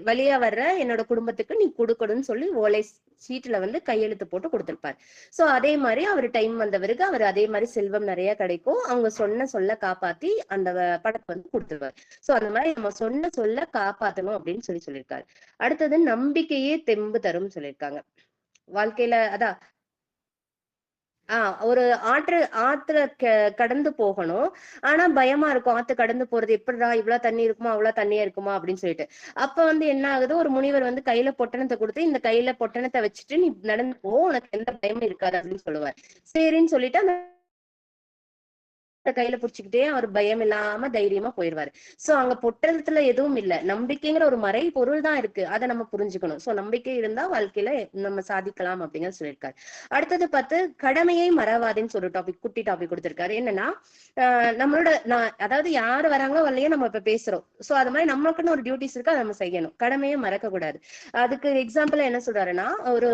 வழியா வர்ற என்னோட குடும்பத்துக்கு நீ கொடுக்கணும்னு சொல்லி ஓலை சீட்டுல வந்து கையெழுத்து போட்டு கொடுத்திருப்பாரு. சோ அதே மாதிரி அவர் டைம் வந்த பிறகு அவர் அதே மாதிரி செல்வம் நிறைய கிடைக்கும், அவங்க சொல்ல காப்பாத்தி அந்த படத்தை வந்து கொடுத்துருவாரு. சோ அந்த மாதிரி நம்ம சொல்ல காப்பாத்தணும் அப்படின்னு சொல்லியிருக்காரு. அடுத்தது நம்பிக்கையே தெம்பு தரும் சொல்லியிருக்காங்க. வாழ்க்கையில அதான் ஒரு ஆத்துல கடந்து போகணும். ஆனா பயமா இருக்கும், ஆத்து கடந்து போறது எப்படிடா, இவ்வளவு தண்ணி இருக்குமா, அவ்வளவு தண்ணியா இருக்குமா அப்படின்னு சொல்லிட்டு. அப்ப வந்து என்ன ஆகுது, ஒரு முனிவர் வந்து கையில பொட்டணத்தை கொடுத்து, இந்த கையில பொட்டணத்தை வச்சுட்டு நீ நடந்து போ, உனக்கு எந்த பயமும் இருக்காது அப்படின்னு சொல்லுவார். சரின்னு சொல்லிட்டு அந்த கையில புடிச்சுக்கிட்டே அவர் பயம் இல்லாம தைரியமா போயிருவாரு. சோ அங்க பொட்டணத்துல எதுவும் இல்ல, நம்பிக்கைங்கிற ஒரு மறை பொருள் தான் இருக்கு, அதை நம்ம புரிஞ்சுக்கணும். சோ நம்பிக்கை இருந்தா வாழ்க்கையில நம்ம சாதிக்கலாம் அப்படிங்கிற சொல்லியிருக்காரு. அடுத்தது பார்த்து கடமையை மறவாதுன்னு ஒரு குட்டி டாபிக் கொடுத்திருக்காரு. என்னன்னா, நம்மளோட அதாவது யாரு வராங்களோ வரலையோ நம்ம இப்ப பேசுறோம். சோ அது மாதிரி நமக்குன்னு ஒரு டியூட்டிஸ் இருக்கு, அதை நம்ம செய்யணும், கடமையை மறக்க கூடாது. அதுக்கு எக்ஸாம்பிள் என்ன சொல்றாருன்னா, ஒரு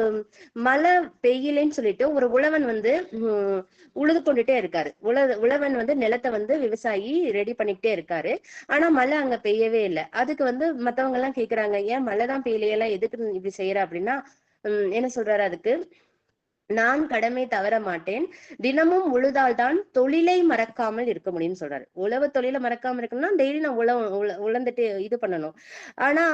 மழை பெய்யலன்னு சொல்லிட்டு ஒரு உழவன் வந்து உழுது கொண்டுட்டே இருக்காரு. உழவன் வந்து நிலத்தை வந்து விவசாயி ரெடி பண்ணிக்கிட்டே இருக்காரு. ஆனா மழை அங்க பெய்யவே இல்லை. அதுக்கு வந்து மத்தவங்க எல்லாம் கேக்குறாங்க, ஏன் மழைதான் பெய்யலையெல்லாம் எதுக்கு இப்படி செய்யற அப்படின்னா, என்ன சொல்றாரு அதுக்கு, நான் கடமை தவற மாட்டேன், தினமும் உழுதால்தான் தொழிலை மறக்காமல் இருக்க முடியும்னு சொல்றாரு. உழவு தொழிலை மறக்காம இருக்கணும்னா டெய்லி நான் உழந்துட்டு இது பண்ணணும். ஆனா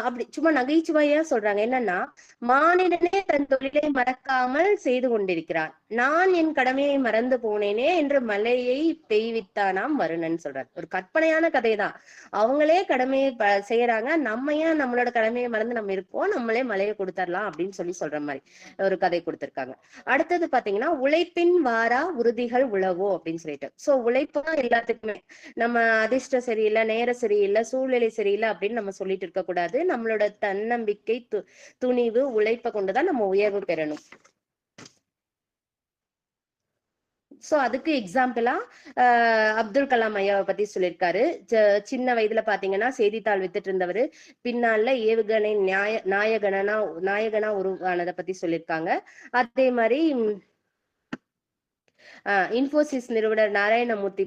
அப்படி சும்மா நகைச்சுவையா சொல்றாங்க. என்னன்னா, மானிடனே தன் தொழிலை மறக்காமல் செய்து கொண்டிருக்கிறான், நான் என் கடமையை மறந்து போனேனே என்று மலையை பெய்வித்தானாம் வருணன் சொல்றாரு. ஒரு கற்பனையான கதை தான். அவங்களே கடமையை செய்யறாங்க, நம்ம ஏன் நம்மளோட கடமையை மறந்து நம்ம இருப்போம், நம்மளே மலையை கொடுத்துடலாம் அப்படின்னு சொல்ற மாதிரி ஒரு கதை கொடுத்திருக்காங்க. அடுத்தது பாத்தீங்கன்னா, உழைப்பின் வாரா உறுதிகள் உழவோ அப்படின்னு சொல்லிட்டு. சோ உழைப்பு தான் எல்லாத்துக்குமே. நம்ம அதிர்ஷ்டம் சரியில்லை, நேரம் சரியில்லை, சூழ்நிலை சரியில்லை அப்படின்னு நம்ம சொல்லிட்டு இருக்க கூடாது. நம்மளோட தன்னம்பிக்கை, துணிவு, உழைப்பை கொண்டுதான் நம்ம உயர்வு பெறணும். சோ அதுக்கு எக்ஸாம்பிளா அப்துல் கலாம் ஐயாவை பத்தி சொல்லியிருக்காரு. சின்ன வயதுல பாத்தீங்கன்னா செய்தித்தாள் வித்துட்டு இருந்தவரு பின்னால ஏவுகணை நாயகனா உருவானதை பத்தி சொல்லியிருக்காங்க. அதே மாதிரி இன்போசிஸ் நிறுவனர் நாராயணமூர்த்தி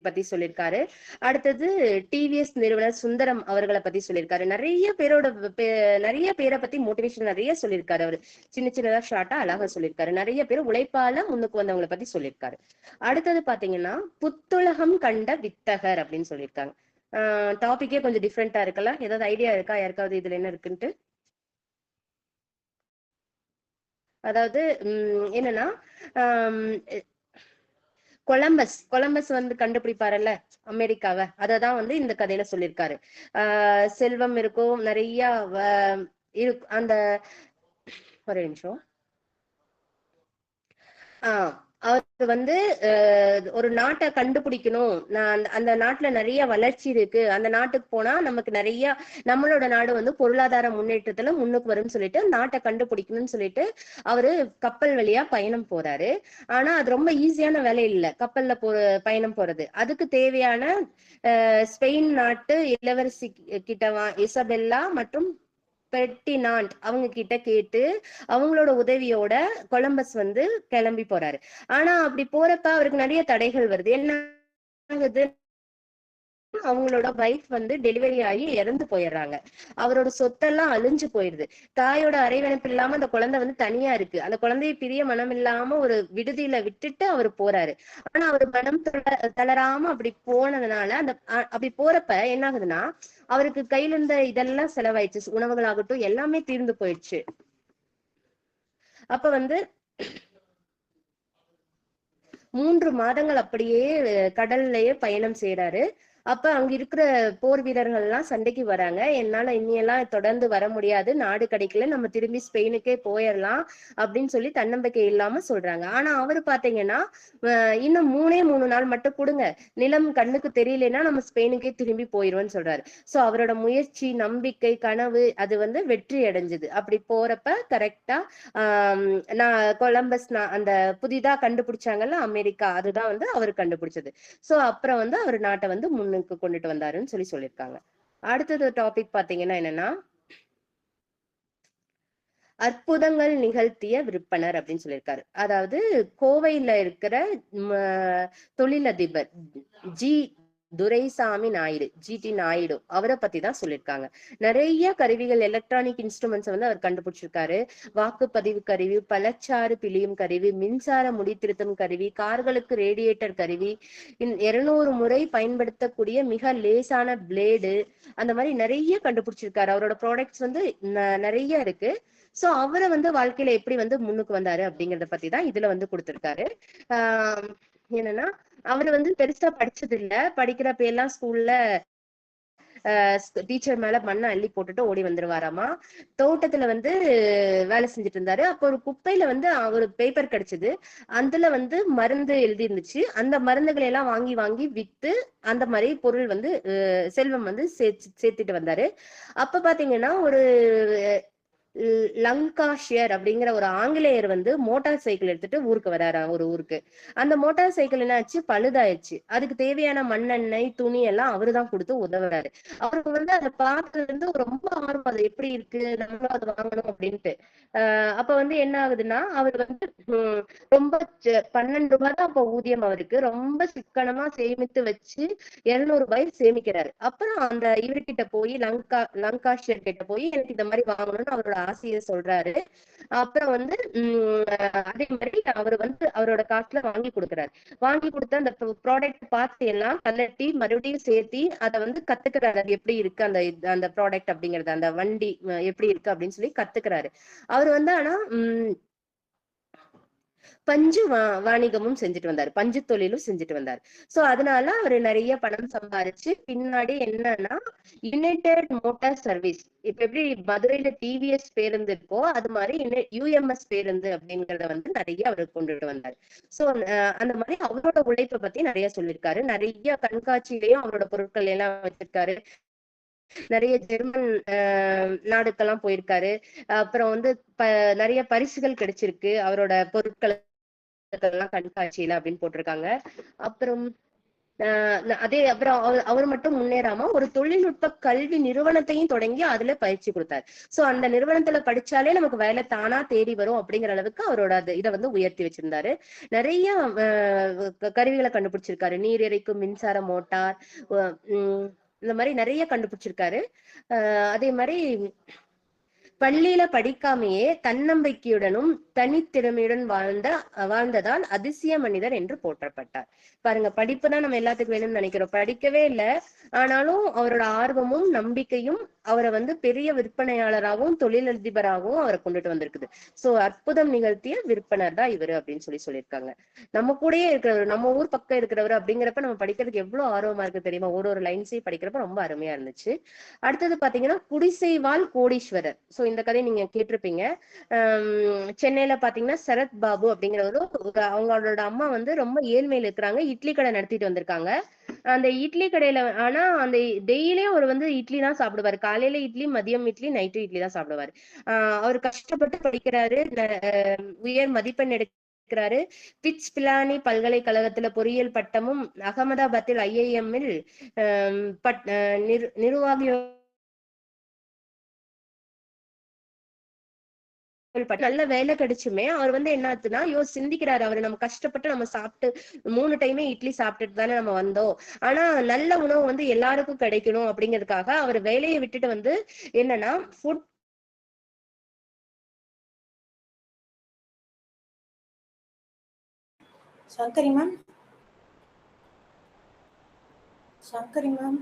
பத்தி சொல்லியிருக்காரு. அடுத்தது டிவிஎஸ் நிறுவனர் சுந்தரம் அவர்களை பத்தி சொல்லியிருக்காரு. நிறைய பேரை பத்தி மோட்டிவேஷன் நிறைய சொல்லியிருக்காரு. அவரு சின்னதா ஷார்ட்டா அழகா சொல்லியிருக்காரு. நிறைய பேர் உழைப்பால முன்னுக்கு வந்தவங்களை பத்தி சொல்லியிருக்காரு. அடுத்தது பாத்தீங்கன்னா, புத்துலகம் கண்ட வித்தகர் அப்படின்னு சொல்லியிருக்காங்க. டாபிக்கே கொஞ்சம் டிஃப்ரெண்டா இருக்குல்ல, ஏதாவது ஐடியா இருக்கா யாருக்காவது இதுல என்ன இருக்குன்ட்டு? அதாவது என்னன்னா, கொலம்பஸ் வந்து கண்டுபிடிப்பாருல்ல அமெரிக்காவை, அததான் வந்து இந்த கதையில சொல்லியிருக்காரு. செல்வம் இருக்கும் நிறைய அந்த ஒரு நிமிஷம். அவர் வந்து ஒரு நாட்டை கண்டுபிடிக்கணும், அந்த நாட்டுல நிறைய வளர்ச்சி இருக்கு, அந்த நாட்டுக்கு போனா நமக்கு நிறைய நம்மளோட நாடு வந்து பொருளாதார முன்னேற்றத்துல முன்னுக்கு வரும்னு சொல்லிட்டு நாட்டை கண்டுபிடிக்கணும்னு சொல்லிட்டு அவரு கப்பல் வழியா பயணம் போறாரு. ஆனா அது ரொம்ப ஈஸியான வேலை இல்லை கப்பல்ல பயணம் போறது. அதுக்கு தேவையான ஸ்பெயின் நாட்டு இளவரசி கிட்ட இசபெல்லா மற்றும் பெர்டினாண்ட் அவங்க கிட்ட கேட்டு அவங்களோட உதவியோட கொலம்பஸ் வந்து கிளம்பி போறாரு. ஆனா அப்படி போறப்ப அவருக்கு நிறைய தடைகள் வருது. என்ன ஆகுது, அவங்களோட வைஃப் வந்து டெலிவரி ஆகி இறந்து போயிடுறாங்க. அவரோட சொத்தெல்லாம் அழிஞ்சு போயிடுது. தாயோட அரவணைப்பு இல்லாம அந்த குழந்தை வந்து தனியா இருக்கு. அந்த குழந்தைய பிரிய மனம் இல்லாம ஒரு விடுதியில விட்டுட்டு அவர் போறாரு. ஆனா அவர் மனம் தளராம அப்படி போனதுனால அப்படி போறப்ப என்ன ஆகுதுன்னா, அவருக்கு கையில இருந்த இதெல்லாம் செலவாயிடுச்சு, உணவுகள் ஆகட்டும் எல்லாமே தீர்ந்து போயிடுச்சு. அப்ப வந்து 3 மாதங்கள் அப்படியே கடல்லையே பயணம் செய்யறாரு. அப்ப அங்க இருக்கிற போர் வீரர்கள் எல்லாம் சண்டைக்கு வராங்க. என்னால இனியெல்லாம் தொடர்ந்து வர முடியாது, நாடு கிடைக்கல, நம்ம திரும்பி ஸ்பெயினுக்கே போயிடலாம் அப்படின்னு சொல்லி தன்னம்பிக்கை இல்லாம சொல்றாங்க. ஆனா அவரு பாத்தீங்கன்னா இன்னும் 3 நாள் மட்டும் கொடுங்க, நிலம் கண்ணுக்கு தெரியலன்னா நம்ம ஸ்பெயினுக்கே திரும்பி போயிருவோம்னு சொல்றாரு. சோ அவரோட முயற்சி, நம்பிக்கை, கனவு அது வந்து வெற்றி அடைஞ்சது. அப்படி போறப்ப கரெக்டா நான் கொலம்பஸ் அந்த புதிதா கண்டுபிடிச்சாங்கல்ல அமெரிக்கா, அதுதான் வந்து அவர் கண்டுபிடிச்சது. சோ அப்புறம் வந்து அவர் நாட்டை வந்து முன்னுக்கு கொண்டுட்டு வந்தாருன்னு சொல்லியிருக்காங்க. அடுத்தது டாபிக் பாத்தீங்கன்னா என்னன்னா, அற்புதங்கள் நிகழ்த்திய விற்பனர் அப்படின்னு சொல்லியிருக்காரு. அதாவது கோவையில இருக்கிற தொழிலதிபர் ஜி துரைசாமி நாயுடு, ஜிடி நாயுடு, அவரை பத்தி தான் சொல்லியிருக்காங்க. நிறைய கருவிகள், எலக்ட்ரானிக் இன்ஸ்ட்ருமெண்ட்ஸ் வந்து அவர் கண்டுபிடிச்சிருக்காரு. வாக்குப்பதிவு கருவி, பழச்சாறு பிழியும் கருவி, மின்சார முடித்திருத்தும் கருவி, கார்களுக்கு ரேடியேட்டர் கருவி, 200 முறை பயன்படுத்தக்கூடிய மிக லேசான பிளேடு, அந்த மாதிரி நிறைய கண்டுபிடிச்சிருக்காரு. அவரோட ப்ராடக்ட்ஸ் வந்து நிறைய இருக்கு. சோ அவரை வந்து வாழ்க்கையில எப்படி வந்து முன்னுக்கு வந்தாரு அப்படிங்கறத பத்தி தான் இதுல வந்து கொடுத்திருக்காரு. என்னன்னா, அவரு வந்து பெருசா படிச்சது இல்ல. படிக்கிறப்ப எல்லாம் ஸ்கூல்ல டீச்சர் மேல மண்ணை அள்ளி போட்டுட்டு ஓடி வந்துருவாராமா. தோட்டத்துல வந்து வேலை செஞ்சுட்டு இருந்தாரு. அப்போ ஒரு குப்பையில வந்து ஒரு பேப்பர் கிடைச்சது. அதுல வந்து மருந்து எழுதி இருந்துச்சு. அந்த மருந்துகளை எல்லாம் வாங்கி வாங்கி வித்து அந்த மாதிரி பொருள் வந்து செல்வம் வந்து சேர்த்துட்டு வந்தாரு. அப்ப பாத்தீங்கன்னா ஒரு லங்காஷியர் அப்படிங்கிற ஒரு ஆங்கிலேயர் வந்து மோட்டார் சைக்கிள் எடுத்துட்டு ஊருக்கு வராரு. ஒரு ஊருக்கு அந்த மோட்டார் சைக்கிள் என்னாச்சு, பழுதாயிடுச்சு. அதுக்கு தேவையான மண்ணெண்ணெய், துணி எல்லாம் அவருதான் கொடுத்து உதவுறாரு. அவருக்கு வந்து அதை பார்த்ததுல இருந்து ரொம்ப ஆர்வம், அது எப்படி இருக்கு, நம்மளும் அதை வாங்கணும் அப்படின்ட்டு. அப்ப வந்து என்ன ஆகுதுன்னா, அவர் வந்து ரொம்ப 12 ரூபாய் தான் அப்ப ஊதியம் அவருக்கு. ரொம்ப சிக்கனமா சேமித்து வச்சு 200 ரூபாய் சேமிக்கிறாரு. அப்புறம் அந்த இவர்கிட்ட போய் லங்காஷியர் கிட்ட போய் எனக்கு இந்த மாதிரி வாங்கணும்னு அவரோட ஆசையை சொல்றாரு. அப்புறம் வந்து அதே மாதிரி அவர் வந்து அவரோட காசுல வாங்கி கொடுக்குறாரு. வாங்கி கொடுத்த அந்த ப்ராடக்ட் பார்த்து எல்லாம் கலட்டி மறுபடியும் சேர்த்தி அதை வந்து கத்துக்கிறாரு. அது எப்படி இருக்கு அந்த அந்த ப்ராடக்ட் அப்படிங்கறது, அந்த வண்டி எப்படி இருக்கு அப்படின்னு சொல்லி கத்துக்கிறாரு. அவர் வந்து ஆனா பஞ்சு வாணிகமும் செஞ்சுட்டு வந்தாரு, பஞ்சு தொழிலும் செஞ்சுட்டு வந்தாரு. சோ அதனால அவரு நிறைய பணம் சம்பாரிச்சு பின்னாடி என்னன்னா யுனைடெட் மோட்டார் சர்வீஸ், இப்ப எப்படி மதுரையில டிவிஎஸ் பேருந்து இருக்கோ அது மாதிரி யுஎம்எஸ் பேருந்து அப்படிங்கறத வந்து நிறைய அவரு கொண்டுட்டு வந்தாரு. சோ அந்த மாதிரி அவரோட உழைப்பை பத்தி நிறைய சொல்லியிருக்காரு. நிறைய கண்காட்சியிலையும் அவரோட பொருட்கள் எல்லாம் வச்சிருக்காரு. நிறைய ஜெர்மன் நாடுக்கெல்லாம் போயிருக்காரு. அப்புறம் வந்து நிறைய பரிசுகள் கிடைச்சிருக்கு அவரோட பொருட்கள் கண்காட்சியில அப்படின்னு போட்டிருக்காங்க. அப்புறம் அதே அப்புறம் அவர் மட்டும் முன்னேறாம ஒரு தொழில்நுட்ப கல்வி நிறுவனத்தையும் தொடங்கி அதுல பயிற்சி கொடுத்தாரு. சோ அந்த நிறுவனத்துல படிச்சாலே நமக்கு வேலை தானா தேடி வரும் அப்படிங்கிற அளவுக்கு அவரோட இதை வந்து உயர்த்தி வச்சிருந்தாரு. நிறைய கருவிகளை கண்டுபிடிச்சிருக்காரு. நீர் இறைக்கும் மின்சார மோட்டார், இந்த மாதிரி நிறைய கண்டுபிடிச்சிருக்காரு. அதே மாதிரி பள்ளியில படிக்காமையே தன்னம்பிக்கையுடனும் தனித்திறமையுடன் வாழ்ந்ததால் அதிசய மனிதர் என்று போற்றப்பட்டார். பாருங்க, படிப்பு தான் நம்ம எல்லாத்துக்கும் வேணும்னு நினைக்கிறோம், படிக்கவே இல்லை. ஆனாலும் அவரோட ஆர்வமும் நம்பிக்கையும் அவரை வந்து பெரிய விற்பனையாளராகவும் தொழிலதிபராகவும் அவரை கொண்டுட்டு வந்திருக்குது. சோ அற்புதம் நிகழ்த்திய விற்பனர் தான் இவரு அப்படின்னு சொல்லியிருக்காங்க. நம்ம கூடயே இருக்கிறவர், நம்ம ஊர் பக்கம் இருக்கிறவர் அப்படிங்கிறப்ப நம்ம படிக்கிறதுக்கு எவ்வளவு ஆர்வமா இருக்கு தெரியுமா? ஒரு லைன்ஸையும் படிக்கிறப்ப ரொம்ப அருமையா இருந்துச்சு. அடுத்தது பாத்தீங்கன்னா குடிசைவாழ் கோடீஸ்வரர். சோ இந்த கதையை நீங்க கேட்டிருப்பீங்க. சென்னையில பாத்தீங்கன்னா சரத் பாபு அப்படிங்கிறவரு, அவங்களோட அம்மா வந்து ரொம்ப ஏழ்மையில இருக்கிறாங்க, இட்லி கடை நடத்திட்டு வந்திருக்காங்க. அந்த இட்லி கடையில ஆனா அந்த டெய்லியும் அவர் வந்து இட்லி தான் சாப்பிடுவாரு. காலையில இட்லி, மதியம் இட்லி, நைட்டு இட்லி தான் சாப்பிடுவாரு. அவர் கஷ்டப்பட்டு படிக்கிறாரு, உயர் மதிப்பெண் எடுக்கிறாரு. பிட்ஸ் பிலானி பல்கலைக்கழகத்துல பொறியியல் பட்டமும், அகமதாபாத்தில் IIM-இல் நிர்வாகியோ நல்ல வேலை கிடைச்சுமே அவர் வந்து என்ன ஆச்சுன்னா சிந்திக்கிறாரு. அவரு நம்ம கஷ்டப்பட்டு நம்ம சாப்பிட்டு 3 டைமே இட்லி சாப்பிட்டுட்டு தானே நம்ம வந்தோம். ஆனா நல்ல உணவு வந்து எல்லாருக்கும் கிடைக்கணும் அப்படிங்கிறதுக்காக அவர் வேலையை விட்டுட்டு வந்து என்னன்னா ஃபுட் சங்கரி மேம்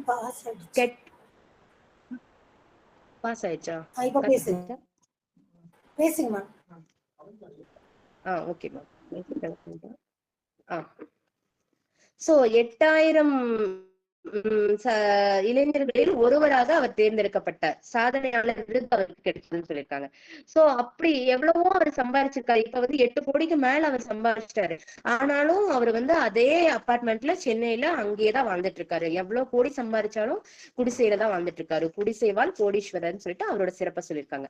பாஸ் ஆயிடுச்சா? பேசுங்க மேம். Okay ma'am. சோ 8000 இளைஞர்களில் ஒருவராக அவர் தேர்ந்தெடுக்கப்பட்டார். சாதனையாளர் விருது அவருக்கு கிடைச்சதுன்னு சொல்லியிருக்காங்க. சோ அப்படி எவ்வளவோ அவர் சம்பாதிச்சிருக்காரு. இப்ப வந்து 8 கோடிக்கு மேல அவர் சம்பாதிச்சிட்டாரு. ஆனாலும் அவர் வந்து அதே அபார்ட்மெண்ட்ல சென்னையில அங்கேயேதான் வாழ்ந்துட்டு இருக்காரு. எவ்வளவு கோடி சம்பாதிச்சாலும் குடிசையில தான் வாழ்ந்துட்டு இருக்காரு. குடிசைவாள் கோடீஸ்வரர்னு சொல்லிட்டு அவரோட சிறப்பை சொல்லியிருக்காங்க.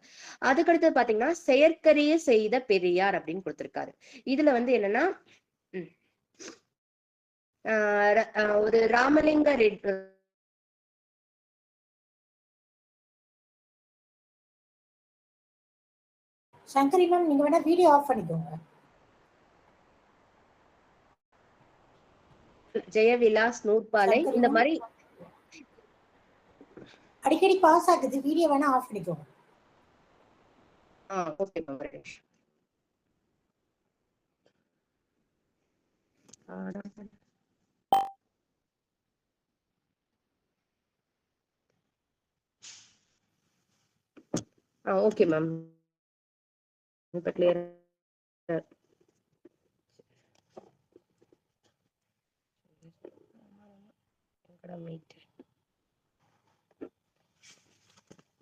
அதுக்கடுத்து பாத்தீங்கன்னா செயற்கரிய செய்த பெரியார் அப்படின்னு கொடுத்திருக்காரு. இதுல வந்து என்னன்னா ஒரு ராமலிங்க ரெட்டி சங்கரி மேம், நீங்க வேணா வீடியோ ஆஃப் பண்ணிக்கோங்க. ஜெயவிலாஸ் நூற்பாலை இந்த மாதிரி அடிக்கடி பாஸ் ஆகுது. வீடியோ வேணா ஆஃப் பண்ணிக்கோங்க. Okay ma'am. Okay ma'am. இப்ப கிளியர்.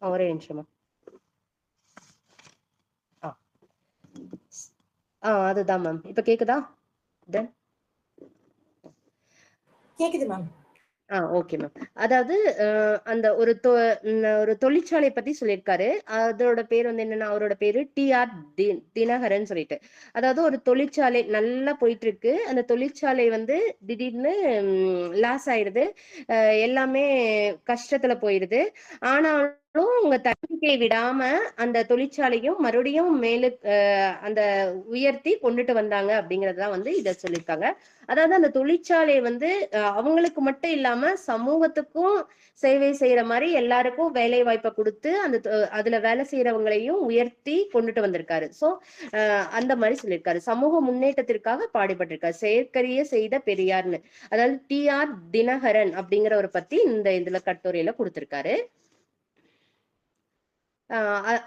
ஒரே நிமிஷமா. அதுதான் மேம். இப்ப கேக்குதா? கேக்குது மேம். Okay ma'am. அதாவது அந்த ஒரு தொழிற்சாலை பத்தி சொல்லியிருக்காரு. அதோட பேர் வந்து என்னன்னா, அவரோட பேரு டி.ஆர். தினகரன் சொல்லிட்டு. அதாவது ஒரு தொழிற்சாலை நல்லா போயிட்டு இருக்கு. அந்த தொழிற்சாலை வந்து திடீர்னு லாஸ் ஆயிடுது. எல்லாமே கஷ்டத்துல போயிடுது. ஆனாலும் உங்க தன்னிக்கை விடாம அந்த தொழிற்சாலையும் மறுபடியும் அந்த உயர்த்தி கொண்டுட்டு வந்தாங்க அப்படிங்கறதுதான் வந்து இத சொல்லியிருக்காங்க. அதாவது அந்த தொழிற்சாலை வந்து அவங்களுக்கு மட்டும் இல்லாம சமூகத்துக்கும் சேவை செய்யற மாதிரி எல்லாருக்கும் வேலை வாய்ப்பை கொடுத்து அதுல வேலை செய்யறவங்களையும் உயர்த்தி கொண்டுட்டு வந்திருக்காரு. சோ அந்த மாதிரி சொல்லியிருக்காரு. சமூக முன்னேற்றத்திற்காக பாடுபட்டிருக்காரு. செயற்கரிய செய்த பெரியார்னு. அதாவது டி.ஆர். தினகரன் அப்படிங்கிறவரை பத்தி இதுல கட்டுரையில கொடுத்திருக்காரு.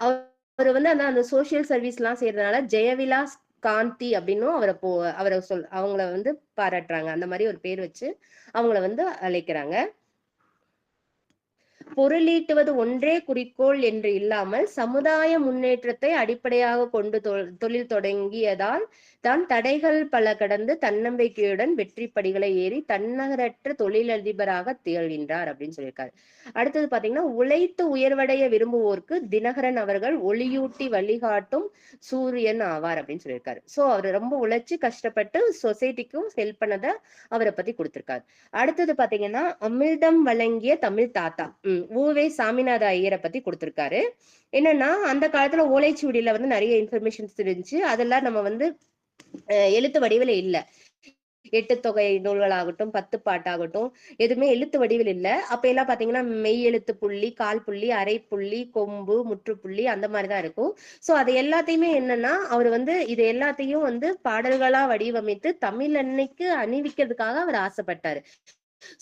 அவர் வந்து அந்த சோசியல் சர்வீஸ் எல்லாம் செய்யறதுனால ஜெயவிலாஸ் காந்தி அப்படின்னும் அவங்கள வந்து பாராட்டுறாங்க. அந்த மாதிரி ஒரு பேர் வச்சு அவங்கள வந்து அழைக்கிறாங்க. பொருளீட்டுவது ஒன்றே குறிக்கோள் என்று இல்லாமல் சமுதாய முன்னேற்றத்தை அடிப்படையாக கொண்டு தொழில் தொடங்கியதால் தான் தடைகள் பல கடந்து தன்னம்பிக்கையுடன் வெற்றி படிகளை ஏறி தன்னகரற்ற தொழிலதிபராக திகழ்கின்றார் அப்படின்னு சொல்லியிருக்காரு. அடுத்தது பாத்தீங்கன்னா, உழைத்து உயர்வடைய விரும்புவோருக்கு தினகரன் அவர்கள் ஒளியூட்டி வழிகாட்டும் சூரியன் ஆவார் அப்படின்னு சொல்லியிருக்காரு. சோ அவர் ரொம்ப உழைச்சு கஷ்டப்பட்டு சொசைட்டிக்கும் ஹெல்ப் பண்ணத அவரை பத்தி கொடுத்திருக்காரு. அடுத்தது பாத்தீங்கன்னா, அமிர்தம் வழங்கிய தமிழ் தாத்தா ஊவே சாமிநாத ஐயரை பத்தி கொடுத்திருக்காரு. என்னன்னா, அந்த காலத்துல ஓலைச்சுவடியில வந்து நிறைய இன்ஃபர்மேஷன்ஸ் இருந்துச்சு. அதெல்லாம் நம்ம வந்து எழுத்து வடிவில் இல்ல. 8 தொகை நூல்களாகட்டும் 10 பாட்டாகட்டும் எதுவுமே எழுத்து வடிவில் இல்ல. அப்ப எல்லாம் பாத்தீங்கன்னா மெய் எழுத்து புள்ளி, கால் புள்ளி, அரை புள்ளி, கொம்பு, முற்றுப்புள்ளி அந்த மாதிரிதான் இருக்கும். சோ அது எல்லாத்தையுமே என்னன்னா, அவர் வந்து இது எல்லாத்தையும் வந்து பாடல்களா வடிவமைத்து தமிழ் அன்னைக்கு அணிவிக்கிறதுக்காக அவர் ஆசைப்பட்டாரு.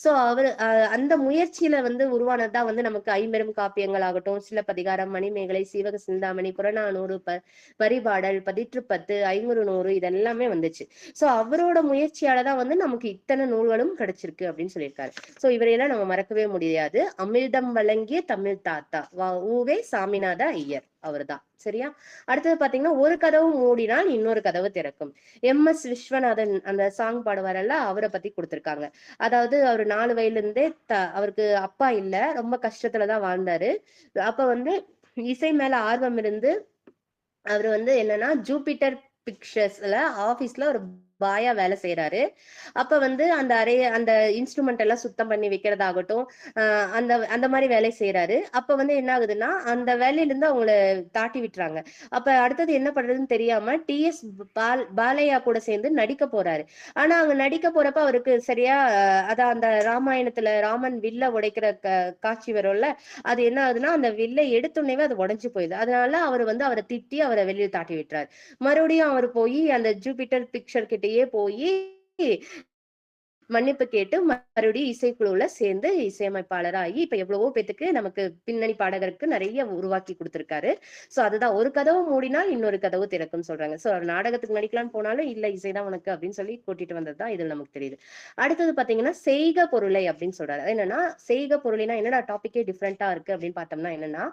சோ அவரு அந்த முயற்சியில வந்து உருவானதுதான் வந்து நமக்கு ஐம்பெரும் காப்பியங்கள் ஆகட்டும், சிலப்பதிகாரம், மணிமேகலை, சீவக சிந்தாமணி, புறநானூறு, பரிபாடல், 10 500 இதெல்லாமே வந்துச்சு. சோ அவரோட முயற்சியாலதான் வந்து நமக்கு இத்தனை நூல்களும் கிடைச்சிருக்கு அப்படின்னு சொல்லியிருக்காரு. சோ இவரையெல்லாம் நம்ம மறக்கவே முடியாது. அமிர்தம் வழங்கிய தமிழ் தாத்தா ஊவே சாமிநாத ஐயர் அவர்தான். சரியா? அடுத்தது பாத்தீங்கன்னா, ஒரு கதவு மூடினால் இன்னொரு கதவு திறக்கும். எம்.எஸ். விஸ்வநாதன் அந்த சாங் பாடுவாரல்ல, அவரை பத்தி கொடுத்திருக்காங்க. அதாவது அவர் 4 வயதுல இருந்தே அவருக்கு அப்பா இல்ல, ரொம்ப கஷ்டத்துலதான் வாழ்ந்தாரு. அப்ப வந்து இசை மேல ஆர்வம் இருந்து அவர் வந்து என்னன்னா ஜூபிட்டர் பிக்சர்ஸ்ல ஆபீஸ்ல ஒரு பாயா வேலை செய்யறாரு. அப்ப வந்து அந்த இன்ஸ்ட்ருமெண்ட் எல்லாம் சுத்தம் பண்ணி வைக்கிறதாகட்டும் அந்த மாதிரி வேலை செய்யறாரு. அப்ப வந்து என்ன ஆகுதுன்னா, அந்த வேலையில இருந்து அவங்கள தாட்டி விட்டுறாங்க. அப்ப அடுத்தது என்ன பண்றதுன்னு தெரியாம டி.எஸ். பாலையா கூட சேர்ந்து நடிக்க போறாரு. ஆனா அங்க நடிக்க போறப்ப அவருக்கு சரியா அதான் அந்த ராமாயணத்துல ராமன் வில்ல உடைக்கிற காட்சி வரும்ல, அது என்ன ஆகுதுன்னா அந்த வில்லை எடுத்துனே அது உடைஞ்சு போயிடுது. அதனால அவர் வந்து அவரை திட்டி அவரை வெளியே தாட்டி விட்டுறாரு. மறுபடியும் அவர் போய் அந்த ஜூபிட்டர் பிக்சர் கிட்டயே போய் மன்னிப்பு கேட்டு மறுபடியும் இசைக்குழுல சேர்ந்து இசையமைப்பாளராகி இப்ப எவ்வளவோ பேத்துக்கு நமக்கு பின்னணி பாடகருக்கு நிறைய உருவாக்கி கொடுத்திருக்காரு. சோ அதுதான் ஒரு கதவு மூடினால் இன்னொரு கதவு திறக்கும்னு சொல்றாங்க. சோ நாடகத்துக்கு நடிக்கலாம்னு போனாலும் இல்ல இசைதான் உனக்கு அப்படின்னு சொல்லி கூட்டிட்டு வந்ததுதான் இதுல நமக்கு தெரியுது. அடுத்தது பாத்தீங்கன்னா செய்க பொருளை அப்படின்னு சொல்றாரு. என்னன்னா செய்க பொருளைனா என்னடா டாபிக்கே டிஃப்ரெண்டா இருக்கு அப்படின்னு பார்த்தோம்னா என்னன்னா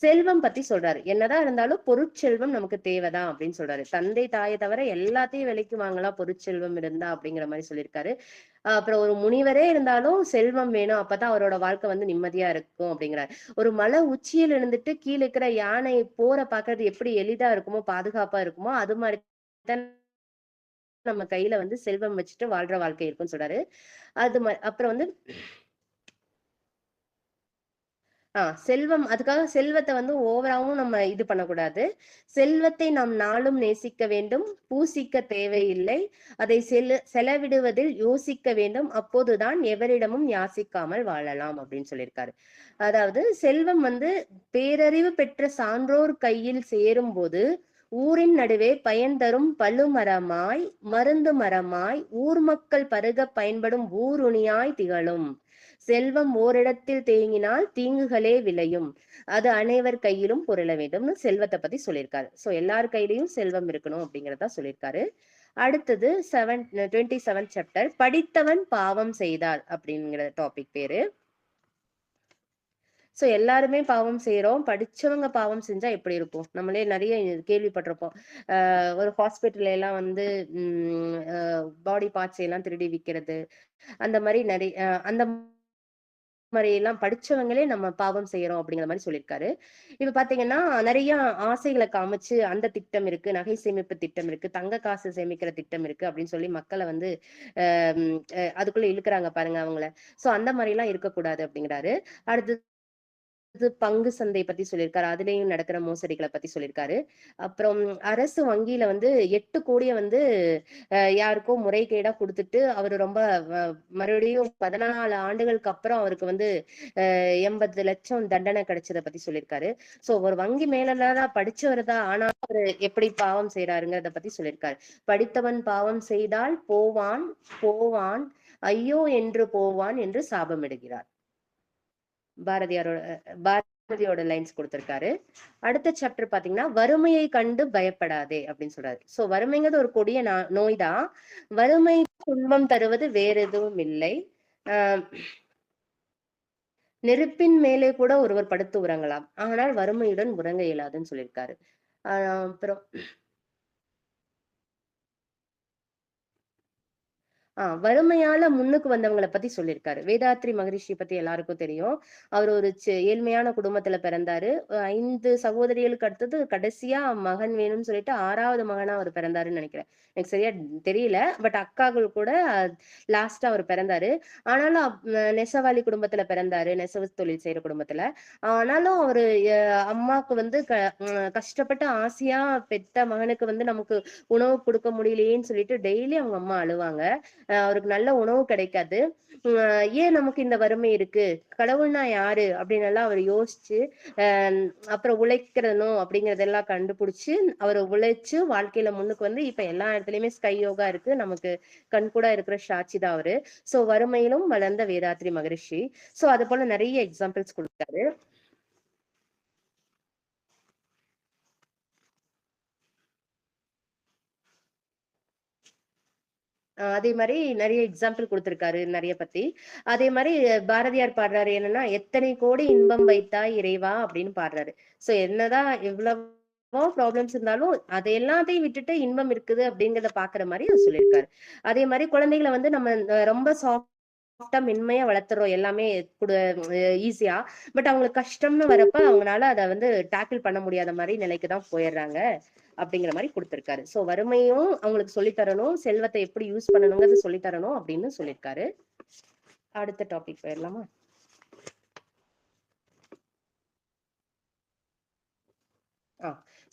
செல்வம் பத்தி சொல்றாரு. என்னதான் இருந்தாலும் பொருட்செல்வம் நமக்கு தேவைதான் அப்படின்னு சொல்றாரு. தந்தை தாயை தவிர எல்லாத்தையும் விலைக்கு வாங்கலாம் பொருட்செல்வம் இருந்தா அப்படிங்கிற மாதிரி சொல்லியிருக்காரு. அப்புறம் ஒரு முனிவரே இருந்தாலும் செல்வம் வேணும் அப்பதான் அவரோட வாழ்க்கை வந்து நிம்மதியா இருக்கும் அப்படிங்கிறார். ஒரு மலை உச்சியில் இருந்துட்டு கீழே இருக்கிற யானை போற பாக்குறது எப்படி எளிதா இருக்குமோ பாதுகாப்பா இருக்குமோ அது மாதிரி தான் நம்ம கையில வந்து செல்வம் வச்சுட்டு வாழ்ற வாழ்க்கை இருக்கும்னு சொல்றாரு. அப்புறம் வந்து செல்வம் அதுக்காக செல்வத்தை வந்து ஓவராவும் நம்ம இது பண்ணக்கூடாது. செல்வத்தை நாம் நாளும் நேசிக்க வேண்டும், பூசிக்க தேவையில்லை, அதை செலவிடுவதில் யோசிக்க வேண்டும், அப்போதுதான் எவரிடமும் யாசிக்காமல் வாழலாம் அப்படின்னு சொல்லியிருக்காரு. அதாவது செல்வம் வந்து பேரறிவு பெற்ற சான்றோர் கையில் சேரும் போது ஊரின் நடுவே பயன் தரும் பழுமரமாய் மருந்து மரமாய் ஊர் மக்கள் பருக பயன்படும் ஊருணியாய் திகழும். செல்வம் ஓரிடத்தில் தேங்கினால் தீங்குகளே விளையும், அது அனைவர் கையிலும் புரள வேண்டும்னு செல்வத்தை பத்தி சொல்லியிருக்காரு. சோ எல்லார் கையிலயும் செல்வம் இருக்கணும் அப்படிங்கறதா சொல்லியிருக்காரு. அடுத்தது 27th சாப்டர் படித்தவன் பாவம் செய்தார் அப்படிங்கிற டாபிக் பேரு. சோ எல்லாருமே பாவம் செய்யறோம், படிச்சவங்க பாவம் செஞ்சா எப்படி இருக்கும்? நம்மளே நிறைய கேள்விப்பட்டிருப்போம். ஒரு ஹாஸ்பிட்டல்ல எல்லாம் வந்து பாடி பார்ட்ஸ் எல்லாம் திருடி விற்கிறது, அந்த மாதிரி நிறைய அந்த மாதிரி எல்லாம் படிச்சவங்களே நம்ம பாவம் செய்யறோம் அப்படிங்கிற மாதிரி சொல்லியிருக்காரு. இப்ப பாத்தீங்கன்னா நிறைய ஆசைகளை காமிச்சு அந்த திட்டம் இருக்கு, நகை சேமிப்பு திட்டம் இருக்கு, தங்க காசு சேமிக்கிற திட்டம் இருக்கு அப்படின்னு சொல்லி மக்களை வந்து அதுக்குள்ள இழுக்கிறாங்க பாருங்க அவங்கள. சோ அந்த மாதிரி எல்லாம் இருக்கக்கூடாது அப்படிங்கிறாரு. அடுத்து பங்கு சந்தை பத்தி சொல்லியிருக்காரு. அதுலயும் நடக்கிற மோசடிகளை பத்தி சொல்லியிருக்காரு. அப்புறம் அரசு வங்கியில வந்து 8 கோடியை வந்து யாருக்கோ முறைகேடா கொடுத்துட்டு அவரு ரொம்ப மறுபடியும் 14 ஆண்டுகளுக்கு அப்புறம் அவருக்கு வந்து 80 லட்சம் தண்டனை கிடைச்சதை பத்தி சொல்லியிருக்காரு. சோ ஒரு வங்கி மேலாளரா படிச்சவர் தான், ஆனா அவரு எப்படி பாவம் செய்யறாருங்கிறத பத்தி சொல்லியிருக்காரு. படித்தவன் பாவம் செய்தால் போவான் போவான் ஐயோ என்று போவான் என்று சாபமிடுகிறார். பாரதியோட லைன்ஸ் கொடுத்திருக்காரு. அடுத்த சாப்டர் பாத்தீங்கன்னா வறுமையை கண்டு பயப்படாதே அப்படின்னு சொல்றாரு. சோ வறுமைங்கிறது ஒரு கொடிய நோய் தான். வறுமை துன்பம் தருவது வேற எதுவும் இல்லை. நெருப்பின் மேலே கூட ஒருவர் படுத்து உறங்கலாம், ஆனால் வறுமையுடன் உறங்க இயலாதுன்னு சொல்லியிருக்காரு. அப்புறம் வறுமையால முன்னுக்கு வந்தவங்களை பத்தி சொல்லியிருக்காரு. வேதாத்ரி மகரிஷி பத்தி எல்லாருக்கும் தெரியும். அவர் ஒரு ஏழ்மையான குடும்பத்துல பிறந்தாரு. 5 சகோதரிகளுக்கு அடுத்தது கடைசியா மகன் வேணும்னு சொல்லிட்டு 6வது மகனா அவர் பிறந்தாருன்னு நினைக்கிறேன். எனக்கு சரியா தெரியல. பட் அக்காக்கள் கூட லாஸ்டா அவர் பிறந்தாரு. ஆனாலும் நெசவாளி குடும்பத்துல பிறந்தாரு, நெசவு தொழில் செய்யற குடும்பத்துல. ஆனாலும் அவரு அம்மாவுக்கு வந்து கஷ்டப்பட்டு ஆசையா பெத்த மகனுக்கு வந்து நமக்கு உணவு கொடுக்க முடியலையேன்னு சொல்லிட்டு டெய்லி அவங்க அம்மா அழுவாங்க. அவருக்கு நல்ல உணவு கிடைக்காது. ஏன் நமக்கு இந்த வறுமை இருக்கு, கடவுள்னா யாரு அப்படின்னு எல்லாம் அவர் யோசிச்சு அப்புறம் உழைக்கிறனும் அப்படிங்கறதெல்லாம் கண்டுபிடிச்சு அவர் உழைச்சு வாழ்க்கையில முன்னுக்கு வந்து இப்ப எல்லா இடத்துலயுமே ஸ்கை யோகா இருக்கு, நமக்கு கண் கூட இருக்கிற சாட்சி தான் அவரு. சோ வறுமையிலும் வளர்ந்த வேதாத்ரி மகரிஷி. சோ அது போல நிறைய எக்ஸாம்பிள்ஸ் கொடுத்தாரு. அதே மாதிரி நிறைய எக்ஸாம்பிள் கொடுத்திருக்காரு நிறைய பத்தி. அதே மாதிரி பாரதியார் பாடுறாரு என்னன்னா எத்தனை கோடி இன்பம் வைத்தாய் இறைவா அப்படின்னு பாடுறாரு. சோ என்னதான் எவ்வளவோ ப்ராப்ளம்ஸ் இருந்தாலும் அதை எல்லாத்தையும் விட்டுட்டு இன்பம் இருக்குது அப்படிங்கிறத பாக்குற மாதிரி அவர் சொல்லியிருக்காரு. அதே மாதிரி குழந்தைகளை வந்து நம்ம ரொம்ப சாஃப்டா மென்மையா வளர்த்துறோம் எல்லாமே ஈஸியா. பட் அவங்களுக்கு கஷ்டம்னு வரப்ப அவங்களால அதை வந்து டேக்கிள் பண்ண முடியாத மாதிரி நிலைக்குதான் போயிடுறாங்க அப்படிங்கிற மாதிரி கொடுத்திருக்காரு. சோ வறுமையும் அவங்களுக்கு சொல்லித்தரணும், செல்வத்தை எப்படி யூஸ் பண்ணணுங்கிறது சொல்லித்தரணும் அப்படின்னு சொல்லியிருக்காரு. அடுத்த டாபிக் போயிடலாமா?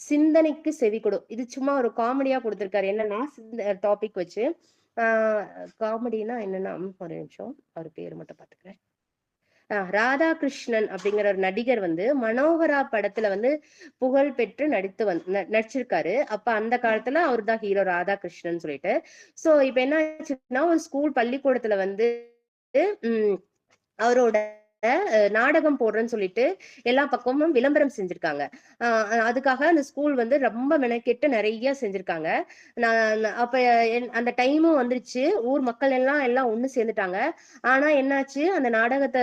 சிந்தனைக்கு செவி கொடு. இது சும்மா ஒரு காமெடியா கொடுத்திருக்காரு. என்னன்னா டாபிக் வச்சு காமெடினா என்னன்னா ஒரு நிமிஷம் அவர் பேர் மட்டும் பாத்துக்கிறேன். ராதாகிருஷ்ணன் அப்படிங்கிற ஒரு நடிகர் வந்து மனோகரா படத்துல வந்து புகழ் பெற்று நடிச்சிருக்காரு. அப்ப அந்த காலத்துல அவர் தான் ஹீரோ ராதாகிருஷ்ணன் சொல்லிட்டு. சோ இப்ப என்ன ஆச்சுன்னா ஒரு ஸ்கூல் பள்ளிக்கூடத்துல வந்து உம் அவரோட நாடகம் போடுறேன்னு சொல்லிட்டு எல்லா பக்கமும் விளம்பரம் செஞ்சிருக்காங்க. அதுக்காக அந்த ஸ்கூல் வந்து ரொம்ப மெனக்கெட்டு நிறைய செஞ்சிருக்காங்க. அப்ப அந்த டைமும் வந்துருச்சு. ஊர் மக்கள் எல்லாம் ஒண்ணு சேர்ந்துட்டாங்க. ஆனா என்னாச்சு, அந்த நாடகத்தை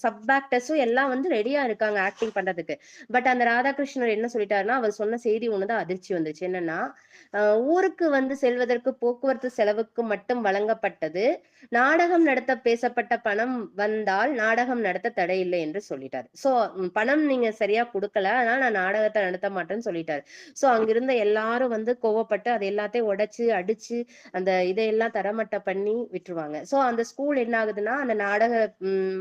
சப் ஆக்டர்ஸும் எல்லாம் வந்து ரெடியா இருக்காங்க ஆக்டிங் பண்றதுக்கு. பட் அந்த ராதாகிருஷ்ணர் என்ன சொல்லிட்டாருன்னா, அவர் சொன்ன செய்தி ஒண்ணுதான் அதிர்ச்சி வந்துச்சு. என்னன்னா, ஊருக்கு வந்து செல்வதற்கு போக்குவரத்து செலவுக்கு மட்டும் வழங்கப்பட்டது. நாடகம் நடத்த பேசப்பட்ட பணம் வந்தால் நாடகம் நடத்த தடை இல்லை என்று சொல்லிட்டாரு. சோ பணம் நீங்க சரியா கொடுக்கல, அதனால நான் நாடகத்தை நடத்த மாட்டேன்னு சொல்லிட்டாரு. சோ அங்கிருந்த எல்லாரும் வந்து கோவப்பட்டு அது எல்லாத்தையும் உடைச்சு அடிச்சு அந்த இதையெல்லாம் தரமட்ட பண்ணி விட்டுருவாங்க. சோ அந்த ஸ்கூல் என்ன ஆகுதுன்னா, அந்த நாடக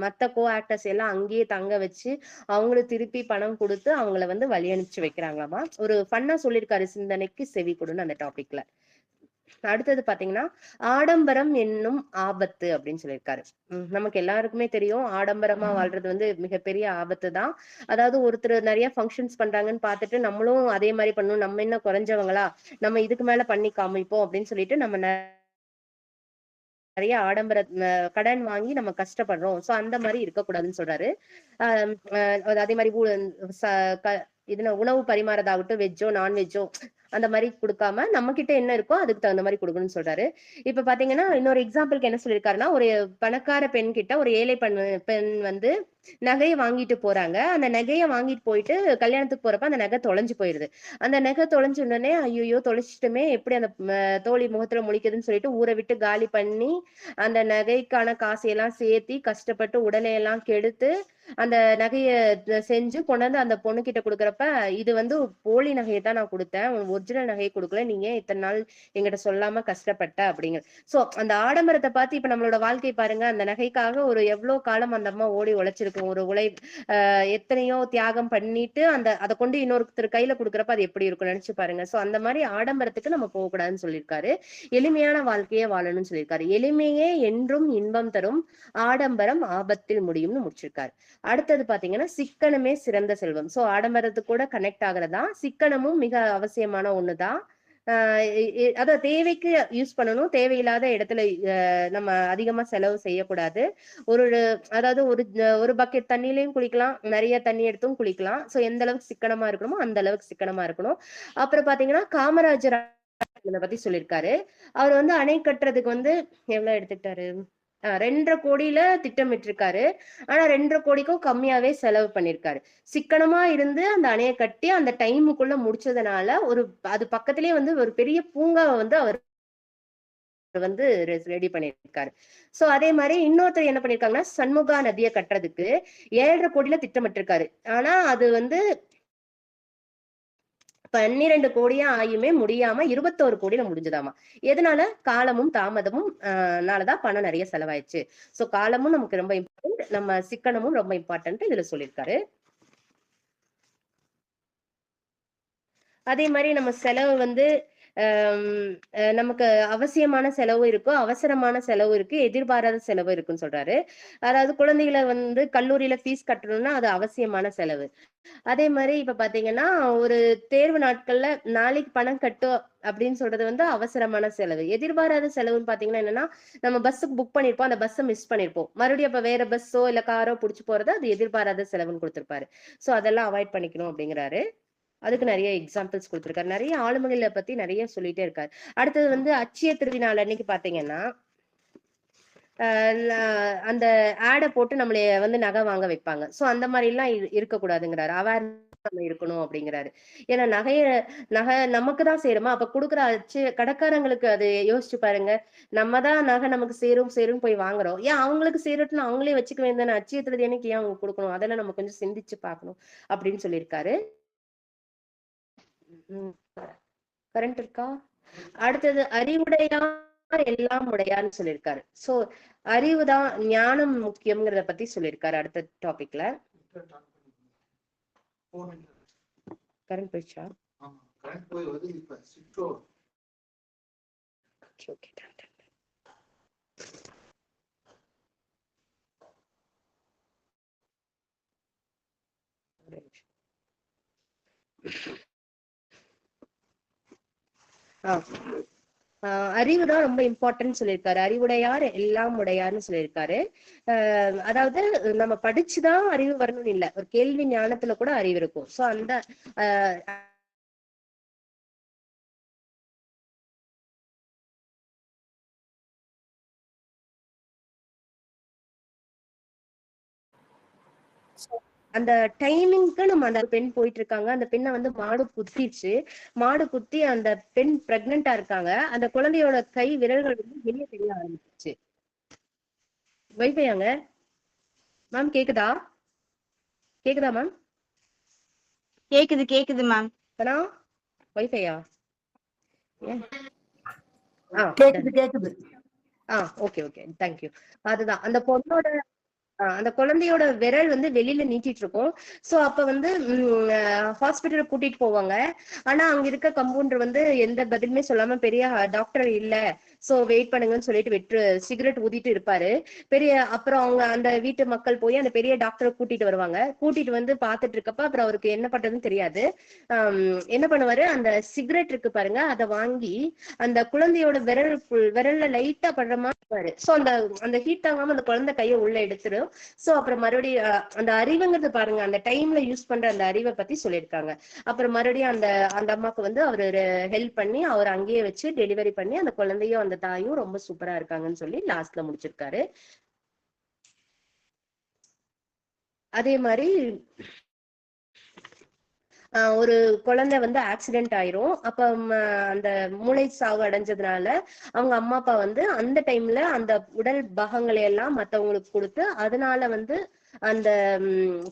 மத்த கோ ஆக்டர்ஸ் எல்லாம் அங்கேயே தங்க வச்சு அவங்களுக்கு திருப்பி பணம் கொடுத்து அவங்கள வந்து வழி அனுப்பிச்சு வைக்கிறாங்களாமா. ஒரு ஃபன்னா சொல்லியிருக்காரு, சிந்தனைக்கு செவி கொடுன்னு அந்த டாபிக்ல. அடுத்தது பாத்தீங்கன்னா, ஆடம்பரம் என்னும் ஆபத்து அப்படின்னு சொல்லியிருக்காரு. நமக்கு எல்லாருக்குமே தெரியும், ஆடம்பரமா வாழ்றது வந்து மிகப்பெரிய ஆபத்து தான். அதாவது ஒருத்தர் நிறைய ஃபங்க்ஷன்ஸ் பண்றாங்கன்னு பார்த்துட்டு நம்மளும் அதே மாதிரி பண்ணணும், நம்ம என்ன குறைஞ்சவங்களா, நம்ம இதுக்கு மேல பண்ணி காமிப்போம் அப்படின்னு சொல்லிட்டு நம்ம நிறைய ஆடம்பர கடன் வாங்கி நம்ம கஷ்டப்படுறோம். சோ அந்த மாதிரி இருக்கக்கூடாதுன்னு சொல்றாரு. அதே மாதிரி இதுல உணவு பரிமாறதாகட்டும், வெஜ்ஜோ நான்வெஜ்ஜோ அந்த மாதிரி கொடுக்காம நம்ம கிட்ட என்ன இருக்கோ அதுக்கு தகுந்த மாதிரி கொடுக்கணும்னு சொல்றாரு. இப்ப பாத்தீங்கன்னா இன்னொரு எக்ஸாம்பிளுக்கு என்ன சொல்லியிருக்காருன்னா, ஒரு பணக்கார பெண் கிட்ட ஒரு ஏழை பெண் வந்து நகையை வாங்கிட்டு போறாங்க. அந்த நகையை வாங்கிட்டு போயிட்டு கல்யாணத்துக்கு போறப்ப அந்த நகை தொலைஞ்சு போயிருது. அந்த நகை தொலைஞ்ச உடனே ஐயோ தொலைச்சிட்டுமே, எப்படி அந்த தோழி முகத்துல முழிக்குதுன்னு சொல்லிட்டு ஊரை விட்டு காலி பண்ணி அந்த நகைக்கான காசையெல்லாம் சேர்த்தி கஷ்டப்பட்டு உடலையெல்லாம் கெடுத்து அந்த நகைய செஞ்சு கொண்டாந்து அந்த பொண்ணு கிட்ட கொடுக்குறப்ப, இது வந்து போலி நகையை தான் நான் கொடுத்தேன், ஒரிஜினல் நகையை கொடுக்கல, நீங்க இத்தனை நாள் எங்கிட்ட சொல்லாம கஷ்டப்பட்ட அப்படிங்கிற. சோ அந்த ஆடம்பரத்தை பார்த்து இப்ப நம்மளோட வாழ்க்கை பாருங்க, அந்த நகைக்காக ஒரு எவ்வளவு காலம் அந்த அம்மா ஓடி உழைச்சிருக்கும், ஒரு எத்தனையோ தியாகம் பண்ணிட்டு அதை கொண்டு இன்னொருத்தர் கையில கொடுக்குறப்ப அது எப்படி இருக்கும் நினைச்சு பாருங்க. சோ அந்த மாதிரி ஆடம்பரத்துக்கு நம்ம போக கூடாதுன்னு சொல்லியிருக்காரு. எளிமையான வாழ்க்கையை வாழணும்னு சொல்லியிருக்காரு. எளிமையே என்றும் இன்பம் தரும், ஆடம்பரம் ஆபத்தில் முடியும்னு முடிச்சிருக்காரு. அடுத்தது பாத்தீங்கன்னா, சிக்கனமே சிறந்த செல்வம். சோ ஆடம்பரத்துக்கு கூட கனெக்ட் ஆகுறதா, சிக்கனமும் மிக அவசியமான ஒண்ணுதான். அத தேவைக்கு யூஸ் பண்ணணும், தேவையில்லாத இடத்துல நம்ம அதிகமா செலவு செய்யக்கூடாது. ஒரு அதாவது ஒரு பக்கெட் தண்ணியிலையும் குளிக்கலாம், நிறைய தண்ணி எடுத்தும் குளிக்கலாம். சோ எந்த அளவுக்கு சிக்கனமா இருக்கணுமோ அந்த அளவுக்கு சிக்கனமா இருக்கணும். அப்புறம் பாத்தீங்கன்னா, காமராஜர் இதை பத்தி சொல்லியிருக்காரு. அவர் வந்து அணை கட்டுறதுக்கு வந்து எவ்வளவு எடுத்துக்கிட்டாரு, 2.5 கோடியில திட்டமிட்டிருக்காரு. ஆனா 2.5 கோடிக்கும் கம்மியாவே செலவு பண்ணிருக்காரு. சிக்கனமா இருந்து அந்த அணையை கட்டி அந்த டைமுக்குள்ள முடிச்சதுனால அது பக்கத்திலேயே வந்து ஒரு பெரிய பூங்காவை வந்து அவர் வந்து ரெடி பண்ணிருக்காரு. சோ அதே மாதிரி இன்னொருத்தர் என்ன பண்ணிருக்காங்கன்னா, சண்முகா நதியை கட்டுறதுக்கு 7.5 கோடியில திட்டமிட்டிருக்காரு. ஆனா அது வந்து 12 கோடியா ஆயுமே முடியாம 21 கோடியில முடிஞ்சதாமா. எதனால? காலமும் தாமதமும் நாலதான் பணம் நிறைய செலவாயிடுச்சு. சோ காலமும் நமக்கு ரொம்ப இம்பார்ட்டன்ட், நம்ம சிக்கனமும் ரொம்ப இம்பார்ட்டன்ட் இதுல சொல்லியிருக்காரு. அதே மாதிரி நம்ம செலவு வந்து நமக்கு அவசியமான செலவு இருக்கும், அவசரமான செலவு இருக்கு, எதிர்பாராத செலவு இருக்குன்னு சொல்றாரு. அதாவது குழந்தைகளை வந்து கல்லூரியில ஃபீஸ் கட்டணும்னா அது அவசியமான செலவு. அதே மாதிரி இப்ப பாத்தீங்கன்னா, ஒரு தேர்வு நாட்கள்ல நாளைக்கு பணம் கட்டும் அப்படின்னு சொல்றது வந்து அவசரமான செலவு. எதிர்பாராத செலவுன்னு பாத்தீங்கன்னா என்னன்னா, நம்ம பஸ்ஸுக்கு புக் பண்ணிருப்போம், அந்த பஸ்ஸை மிஸ் பண்ணிருப்போம், மறுபடியும் அப்ப வேற பஸ்ஸோ இல்ல காரோ புடிச்சு போறது, அது எதிர்பாராத செலவுன்னு கொடுத்திருப்பாரு. சோ அதெல்லாம் அவாய்ட் பண்ணிக்கணும் அப்படிங்கிறாரு. அதுக்கு நிறைய எக்ஸாம்பிள்ஸ் கொடுத்திருக்காரு. நிறைய ஆளுமைகளை பத்தி நிறைய சொல்லிட்டே இருக்காரு. அடுத்தது வந்து அட்சய திருநாள் அன்னைக்கு பாத்தீங்கன்னா, அந்த ஆடை போட்டு நம்மளைய வந்து நகை வாங்க வைப்பாங்க. சோ அந்த மாதிரி எல்லாம் இருக்கக்கூடாதுங்கிறாரு. அவேர்னஸ் நம்ம இருக்கணும் அப்படிங்கிறாரு. ஏன்னா நகை நமக்கு தான் சேருமா, அப்ப கொடுக்குற கடைக்காரங்களுக்கு அது யோசிச்சு பாருங்க. நம்ம தான் நகை நமக்கு சேரும் போய் வாங்குறோம், ஏன் அவங்களுக்கு சேரட்டுன்னு அவங்களே வச்சுக்க வேண்டியதானே, அட்சய திருதி அன்னைக்கு ஏன் அவங்க கொடுக்கணும், அதெல்லாம் நம்ம கொஞ்சம் சிந்திச்சு பார்க்கணும் அப்படின்னு சொல்லியிருக்காரு. கரண்ட் இருக்கா? அடுத்தது அறிவுடையார் எல்லாம் உடையான்னு சொல்லியிருக்காரு. சோ அறிவுதான், ஞானம் முக்கியம்ங்கிறத பத்தி சொல்லியிருக்காரு. அடுத்த டாபிக்ல கரண்ட் போயிடுச்சா? அறிவு தான் ரொம்ப இம்பார்ட்டன்ட் சொல்லியிருக்காரு. அறிவுடையார் எல்லாம் உடையார்னு சொல்லியிருக்காரு. அதாவது நம்ம படிச்சுதான் அறிவு வரணும்னு இல்ல, ஒரு கேள்வி ஞானத்துல கூட அறிவு இருக்கும். சோ அந்த ஆஹ் அந்த டைமிங்க்கு நம்ம அந்த பெண் போயிட்டு இருக்காங்க. அந்த பெண்ணை வந்து மாடு குத்திச்சு. மாடு குத்தி அந்த பெண் பிரெக்னெண்டா இருக்காங்க. அந்த குழந்தையோட கை விரல்கள் வந்து வெளியே தெரிய ஆரம்பிச்சிச்சு. வைஃபையாங்க மேம்? கேக்குதா? கேக்குதா மேம்? கேக்குது மேம். வைஃபையா? கேக்குது. Okay okay, thank you. அதுதான் அந்த பொண்ணோட அந்த குழந்தையோட விரல் வந்து வெளியில நீட்டிட்டு இருக்கும். சோ அப்ப வந்து ஹாஸ்பிட்டல் கூட்டிட்டு போவாங்க. ஆனா அங்க இருக்க கம்பவுண்டர் வந்து எந்த பதிலுமே சொல்லாம பெரிய டாக்டர் இல்ல, சோ வெயிட் பண்ணுங்கன்னு சொல்லிட்டு சிகரெட் ஊதிட்டு இருப்பாரு. அப்புறம் அவங்க அந்த வீட்டு மக்கள் போய் அந்த பெரிய டாக்டரை கூட்டிட்டு வருவாங்க. கூட்டிட்டு வந்து பாத்துட்டு இருக்கப்ப அப்புறம் அவருக்கு என்ன பண்றதுன்னு தெரியாது. என்ன பண்ணுவாரு, அந்த சிகரெட் இருக்கு பாருங்க, அதை வாங்கி அந்த குழந்தையோட விரல்ல லைட்டா படுற மாதிரி இருப்பாரு. சோ அந்த ஹீட் தாங்காம அந்த குழந்தை கையை உள்ள எடுத்துரும். சோ அப்புறம் மறுபடியும் அந்த அறிவுங்கிறது பாருங்க, அந்த டைம்ல யூஸ் பண்ற அந்த அறிவை பத்தி சொல்லியிருக்காங்க. அப்புறம் மறுபடியும் அந்த அம்மாக்கு வந்து அவரு ஹெல்ப் பண்ணி அவர் அங்கேயே வச்சு டெலிவரி பண்ணி அந்த குழந்தையும் அந்த தாயும் ரொம்ப சூப்பரா இருக்காங்கன்னு சொல்லி லாஸ்ட்ல முடிச்சிருக்காரு. அதே மாதிரி ஒரு குழந்தை வந்து ஆக்சிடென்ட் ஆயிரும். அப்ப அந்த மூளை சாவு அடைஞ்சதுனால அவங்க அம்மா அப்பா வந்து அந்த டைம்ல அந்த உடல் பாகங்களை எல்லாம் மத்தவங்களுக்கு கொடுத்து, அதனால வந்து அந்த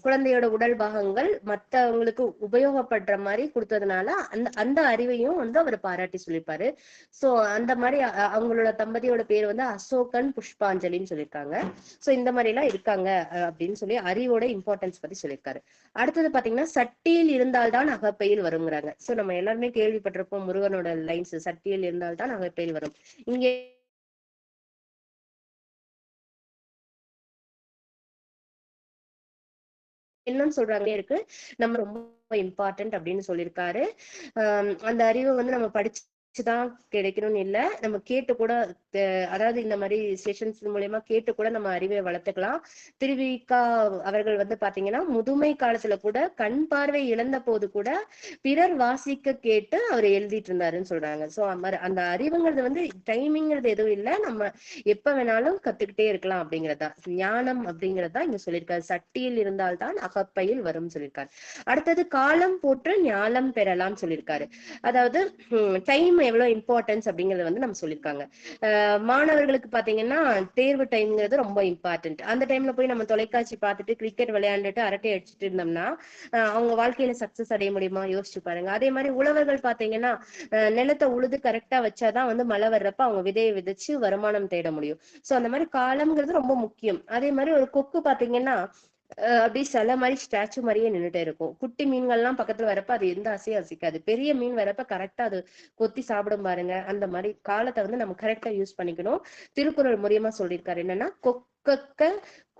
குழந்தையோட உடல் பாகங்கள் மத்தவங்களுக்கு உபயோகப்படுற மாதிரி கொடுத்ததுனால அந்த அறிவையும் வந்து அவர் பாராட்டி சொல்லியிருப்பாரு. சோ அந்த மாதிரி அவங்களோட தம்பதியோட பேர் வந்து அசோகன் புஷ்பாஞ்சலின்னு சொல்லியிருக்காங்க. சோ இந்த மாதிரி எல்லாம் இருக்காங்க அப்படின்னு சொல்லி அறிவோட இம்பார்ட்டன்ஸ் பத்தி சொல்லியிருக்காரு. அடுத்தது பாத்தீங்கன்னா, சட்டியில் இருந்தால்தான் அகப்பையில் வருங்கிறாங்க. சோ நம்ம எல்லாருமே கேள்விப்பட்டிருப்போம் முருகனோட லைன்ஸ், சட்டியில் இருந்தால்தான் அகப்பையில் வரும். இங்க என்னன்னு சொல்றாங்க இருக்கு, நம்ம ரொம்ப இம்பார்ட்டன்ட் அப்படின்னு சொல்லியிருக்காரு. அந்த அறிவை வந்து நம்ம படிச்சுதான் கிடைக்கணும்னு இல்ல, நம்ம கேட்டு கூட, அதாவது இந்த மாதிரி செஷன்ஸ் மூலயமா கேட்டு கூட நம்ம அறிவை வளர்த்துக்கலாம். திருவிக்கா அவர்கள் வந்து பாத்தீங்கன்னா முதுமை காலத்துல கூட கண் பார்வை இழந்த போது கூட பிறர் வாசிக்க கேட்டு அவர் எழுதிட்டு இருந்தாருன்னு சொல்றாங்க. சோ அந்த அறிவுங்கிறது வந்து டைமிங்கிறது எதுவும் இல்லை, நம்ம எப்ப வேணாலும் கத்துக்கிட்டே இருக்கலாம் அப்படிங்கறதா ஞானம் அப்படிங்கறதா இங்க சொல்லியிருக்காரு. சட்டியில் இருந்தால்தான் அகப்பையில் வரும் சொல்லியிருக்காரு. அடுத்தது காலம் போற்று ஞானம் பெறலாம் சொல்லியிருக்காரு. அதாவது டைம் எவ்வளவு இம்பார்ட்டன்ஸ் அப்படிங்கறத வந்து நம்ம சொல்லியிருக்காங்க. மாணவர்களுக்கு பாத்தீங்கன்னா தேர்வு டைம்ங்கிறது ரொம்ப இம்பார்ட்டன்ட். அந்த டைம்ல போய் நம்ம தொலைக்காட்சி பார்த்துட்டு கிரிக்கெட் விளையாண்டுட்டு அரட்டை அடிச்சுட்டு இருந்தோம்னா அவங்க வாழ்க்கையில சக்சஸ் அடைய முடியுமா? யோசிச்சு பாருங்க. அதே மாதிரி உழவர்கள் பாத்தீங்கன்னா நிலத்தை உழுது கரெக்டா வச்சாதான் வந்து மழை வர்றப்ப அவங்க விதையை விதைச்சு வருமானம் தேட முடியும். சோ அந்த மாதிரி காலம்ங்கிறது ரொம்ப முக்கியம். அதே மாதிரி ஒரு கொக்கு பாத்தீங்கன்னா அப்படியே சில மாதிரி ஸ்டாச்சு மாதிரியே நின்றுட்டே இருக்கும். குட்டி மீன்கள்லாம் பக்கத்துல வரப்ப அது எந்த அசையும் அசைக்காது. பெரிய மீன் வரப்ப கரெக்டா அது கொத்தி சாப்பிடும் பாருங்க. அந்த மாதிரி காலத்தை வந்து நம்ம கரெக்டா யூஸ் பண்ணிக்கணும். திருக்குறள் மூலியமா சொல்லியிருக்காரு என்னன்னா, கொக்கக்க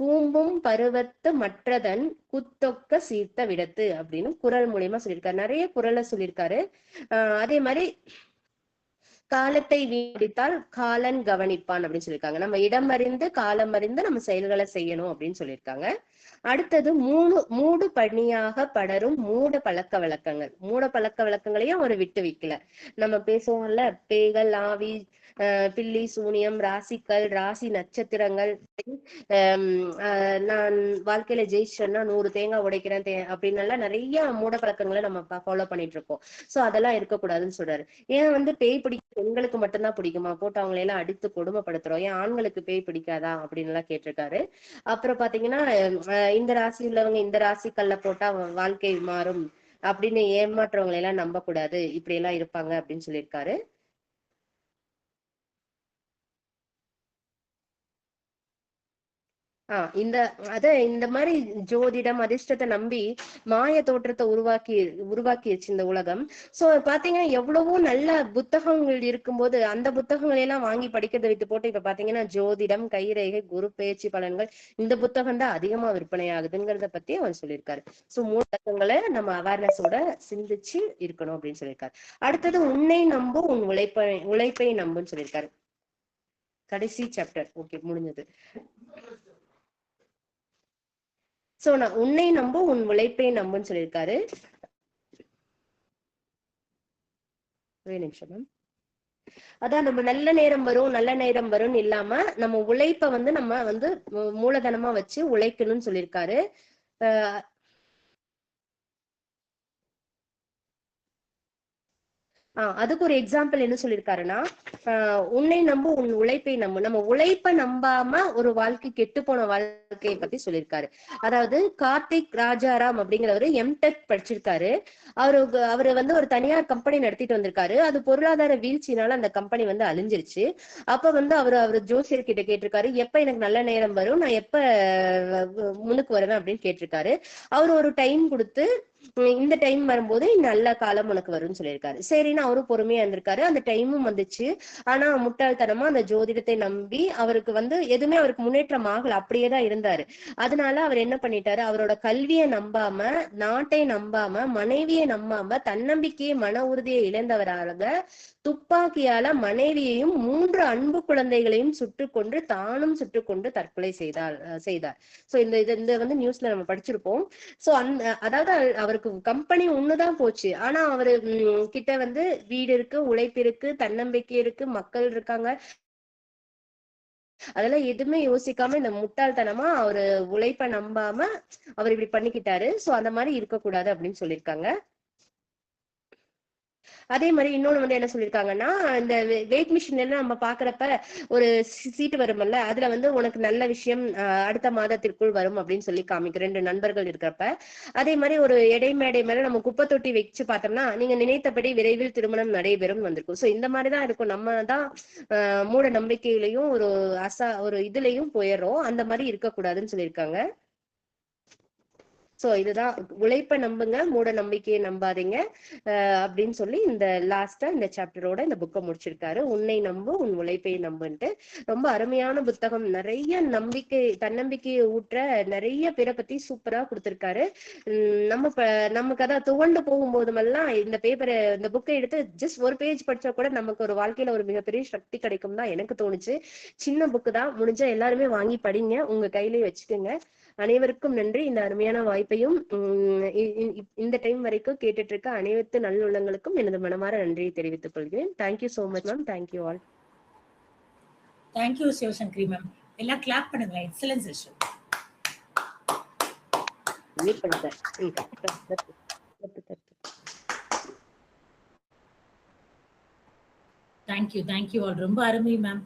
கூம்பும் பருவத்து மற்றதன் குத்தொக்க சீர்த்த விடத்து அப்படின்னு குறள் மூலியமா சொல்லியிருக்காரு. நிறைய குறளை சொல்லியிருக்காரு. அதே மாதிரி காலத்தை வீடித்தால் காலன் கவனிப்பான் அப்படின்னு சொல்லியிருக்காங்க. நம்ம இடம் அறிந்து காலம் அறிந்து நம்ம செயல்களை செய்யணும் அப்படின்னு சொல்லியிருக்காங்க. அடுத்தது மூடு பணியாக படரும் மூட பழக்க வழக்கங்களையும் அவர் விட்டு வைக்கல. நம்ம பேசுவோம்ல, பேய்கள், ஆவி, பில்லி, சூனியம், ராசிக்கல், ராசி நட்சத்திரங்கள், நான் வாழ்க்கையில ஜெயிச்சேன்னா 100 தேங்காய் உடைக்கிறேன் அப்படின்னு எல்லாம் நிறைய மூட பழக்கங்களை நம்ம ஃபாலோ பண்ணிட்டு இருக்கோம். சோ அதெல்லாம் இருக்கக்கூடாதுன்னு சொல்றாரு. ஏன் வந்து பேய் பிடிக்கும் பெண்களுக்கு மட்டும்தான் பிடிக்குமா? போட்டு அவங்களை எல்லாம் அடித்து கொடுமைப்படுத்துறோம், ஏன் ஆண்களுக்கு பேய் பிடிக்காதா அப்படின்னு எல்லாம் கேட்டிருக்காரு. அப்புறம் பாத்தீங்கன்னா இந்த ராசி உள்ளவங்க இந்த ராசிக்கல்ல போட்டா வாழ்க்கை மாறும் அப்படின்னு ஏமாற்றவங்களை எல்லாம் நம்ப கூடாது, இப்படி எல்லாம் இருப்பாங்க அப்படின்னு சொல்லியிருக்காரு. இந்த மாதிரி ஜோதிடம் அதிர்ஷ்டத்தை நம்பி மாய தோற்றத்தை உருவாக்கிடுச்சு இந்த உலகம். சோ பாத்தீங்கன்னா எவ்வளவோ நல்ல புத்தகங்கள் இருக்கும்போது அந்த புத்தகங்களை எல்லாம் வாங்கி படிக்கிறதை விட்டு போட்டு இப்ப பாத்தீங்கன்னா ஜோதிடம், கைரேகை, குரு பயிற்சி பலன்கள் இந்த புத்தகம் தான் அதிகமா விற்பனை ஆகுதுங்கிறத பத்தி அவர் சொல்லியிருக்காரு. சோ மூலங்களை நம்ம அவேர்னஸோட சிந்திச்சு இருக்கணும் அப்படின்னு சொல்லியிருக்காரு. அடுத்தது உன்னை நம்பு உன் உழைப்பை நம்புன்னு சொல்லியிருக்காரு. கடைசி சாப்டர். ஓகே, முடிஞ்சது. சோ நான் உன்னை நம்பு உன் உழைப்பை நம்புன்னு சொல்லியிருக்காரு. ஒரே நிமிஷம் மேம். அதான் நம்ம நல்ல நேரம் வரும்னு இல்லாம நம்ம உழைப்ப நம்ம மூலதனமா வச்சு உழைக்கணும்னு சொல்லியிருக்காரு. அதுக்கு ஒரு எக்ஸாம்பிள் என்ன சொல்லியிருக்காருன்னா, உன்னை நம்பு உன் உழைப்பை நம்பு. நம்ம உழைப்பை நம்பாம ஒரு வாழ்க்கை கெட்டு போன வாழ்க்கையை பத்தி சொல்லியிருக்காரு. அதாவது கார்த்திக் ராஜாராம் அப்படிங்கிறவரு எம்டெக் படிச்சிருக்காரு. அவரு ஒரு தனியார் கம்பெனி நடத்திட்டு வந்திருக்காரு. அது பொருளாதார வீழ்ச்சினால அந்த கம்பெனி அழிஞ்சிருச்சு. அப்ப அவரு ஜோசியர் கிட்ட கேட்டிருக்காரு, எப்ப எனக்கு நல்ல நேரம் வரும், நான் எப்ப முன்னுக்கு வருவேன் அப்படின்னு கேட்டிருக்காரு. அவர் ஒரு டைம் கொடுத்து இந்த டைம் வரும்போது நல்ல காலம் உனக்கு வரும்னு சொல்லியிருக்காரு. சரின்னு அவரும் பொறுமையா இருந்திருக்காரு. அந்த டைமும் வந்துச்சு. ஆனா முட்டாள்தனமா அந்த ஜோதிடத்தை நம்பி அவருக்கு எதுவுமே அவருக்கு முன்னேற்றம் ஆகல, அப்படியேதான் இருந்தாரு. அதனால அவர் என்ன பண்ணிட்டாரு, அவரோட கல்வியை நம்பாம, நாட்டை நம்பாம, மனைவியை நம்பாம, தன்னம்பிக்கையை மன உறுதியை இழந்தவராக துப்பாக்கியால மனைவியையும் 3 அன்பு குழந்தைகளையும் சுட்டுக்கொண்டு தானும் சுட்டுக்கொண்டு தற்கொலை செய்தார். சோ இந்த நியூஸ்ல நம்ம படிச்சிருப்போம். சோ அதாவது அவருக்கு கம்பெனி ஒண்ணுதான் போச்சு. ஆனா அவரு கிட்ட வீடு இருக்கு, உழைப்பு இருக்கு, தன்னம்பிக்கை இருக்கு, மக்கள் இருக்காங்க. அதெல்லாம் எதுவுமே யோசிக்காம இந்த முட்டாள்தனமா அவரு உழைப்ப நம்பாம அவர் இப்படி பண்ணிக்கிட்டாரு. சோ அந்த மாதிரி இருக்கக்கூடாது அப்படின்னு சொல்லியிருக்காங்க. அதே மாதிரி இன்னொன்னு என்ன சொல்லியிருக்காங்கன்னா, இந்த வெயிட் மிஷின் எல்லாம் நம்ம பாக்குறப்ப ஒரு சீட்டு வரும்ல, அதுல உனக்கு நல்ல விஷயம் அடுத்த மாதத்திற்குள் வரும் அப்படின்னு சொல்லி காமிக்கும் 2 நண்பர்கள் இருக்கிறப்ப. அதே மாதிரி ஒரு எடை மேடை மேல நம்ம குப்பை தொட்டி வச்சு பார்த்தோம்னா, நீங்க நினைத்தபடி விரைவில் திருமணம் நடைபெறும் வந்திருக்கும். சோ இந்த மாதிரிதான் இருக்கும். நம்ம தான் மூட நம்பிக்கையிலையும் ஒரு இதுலயும் போயிடுறோம். அந்த மாதிரி இருக்கக்கூடாதுன்னு சொல்லியிருக்காங்க. சோ இதுதான் உழைப்ப நம்புங்க, மூட நம்பிக்கையை நம்பாதீங்க அப்படின்னு சொல்லி இந்த லாஸ்டா இந்த சாப்டரோட இந்த புக்கை முடிச்சிருக்காரு. உன்னை நம்பு உன் உழைப்பை நம்புன்ட்டு ரொம்ப அருமையான புத்தகம். நிறைய தன்னம்பிக்கையை ஊற்ற நிறைய பேரை பத்தி சூப்பரா கொடுத்திருக்காரு. நமக்கு அதான் துவண்டு போகும்போதுமெல்லாம் இந்த புக்கை எடுத்து ஜஸ்ட் ஒரு பேஜ் படிச்சா கூட நமக்கு ஒரு வாழ்க்கையில ஒரு மிகப்பெரிய சக்தி கிடைக்கும் தான் எனக்கு தோணுச்சு. சின்ன புக்கு தான், முடிஞ்சா எல்லாருமே வாங்கி படிங்க, உங்க கையிலேயே வச்சுக்கோங்க. அனைவருக்கும் நன்றி. இந்த அருமையான வாய்ப்பையும் இந்த டைம் வரைக்கும் கேட்டுட்டு இருக்க அனைத்து நல்லுள்ளங்களுக்கும் எனது மனமார நன்றியை தெரிவித்துக் கொள்கிறேன். Thank you so much ma'am. Thank you all. Thank you Sivasankari ma'am. எல்லாம் கிளாப் பண்ணுங்க. Excellent session. Thank you all. ரொம்ப அருமை மேம்.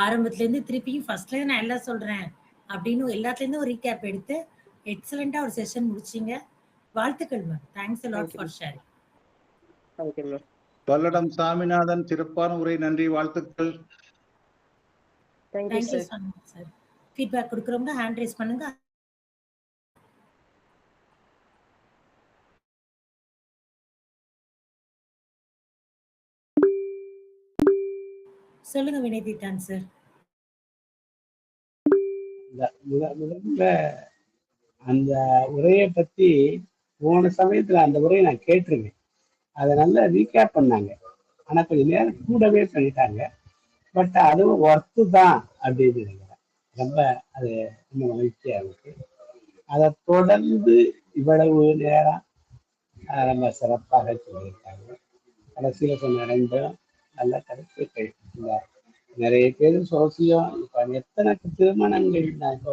ஆரம்பத்துல இருந்து திருப்பியும் ஃபர்ஸ்ட்ல நான் எல்லாம் சொல்றேன் அப்படின்னு எல்லாத்துலேருந்தும் ரீகேப் எடுத்து எக்ஸலண்டா ஒரு செஷன் முடிச்சிங்க. வாழ்த்துக்கள் ma'am. Thanks a lot for sharing. Palladam Saminathan சிறப்பான உரை. நன்றி, வாழ்த்துக்கள். Thank you sir. ஃபீட்பேக் கொடுக்குறவங்க ஹேண்ட் ரைஸ் பண்ணுங்க. சொல்லுங்க வினயதீதான் சார். முதல்ல அந்த உரையை பத்தி போன சமயத்துல அந்த உரையை நான் கேட்டிருக்கேன். அதை நல்லா ரீகேப் பண்ணாங்க. ஆனா கொஞ்சம் நேரம் கூடவே பண்ணிட்டாங்க. பட் அதுவும் ஒர்த்து தான் அப்படின்னு நினைக்கிறேன். ரொம்ப அது ரொம்ப மகிழ்ச்சியா இருக்கு. அதை தொடர்ந்து இவ்வளவு நேரம் ரொம்ப சிறப்பாக சொல்லியிருக்காங்க. கடைசியில சொன்ன 2 நல்ல கருத்துக்கள். நிறைய பேர் சோசியம் இப்ப எத்தனை திருமணங்கள், நான் இப்போ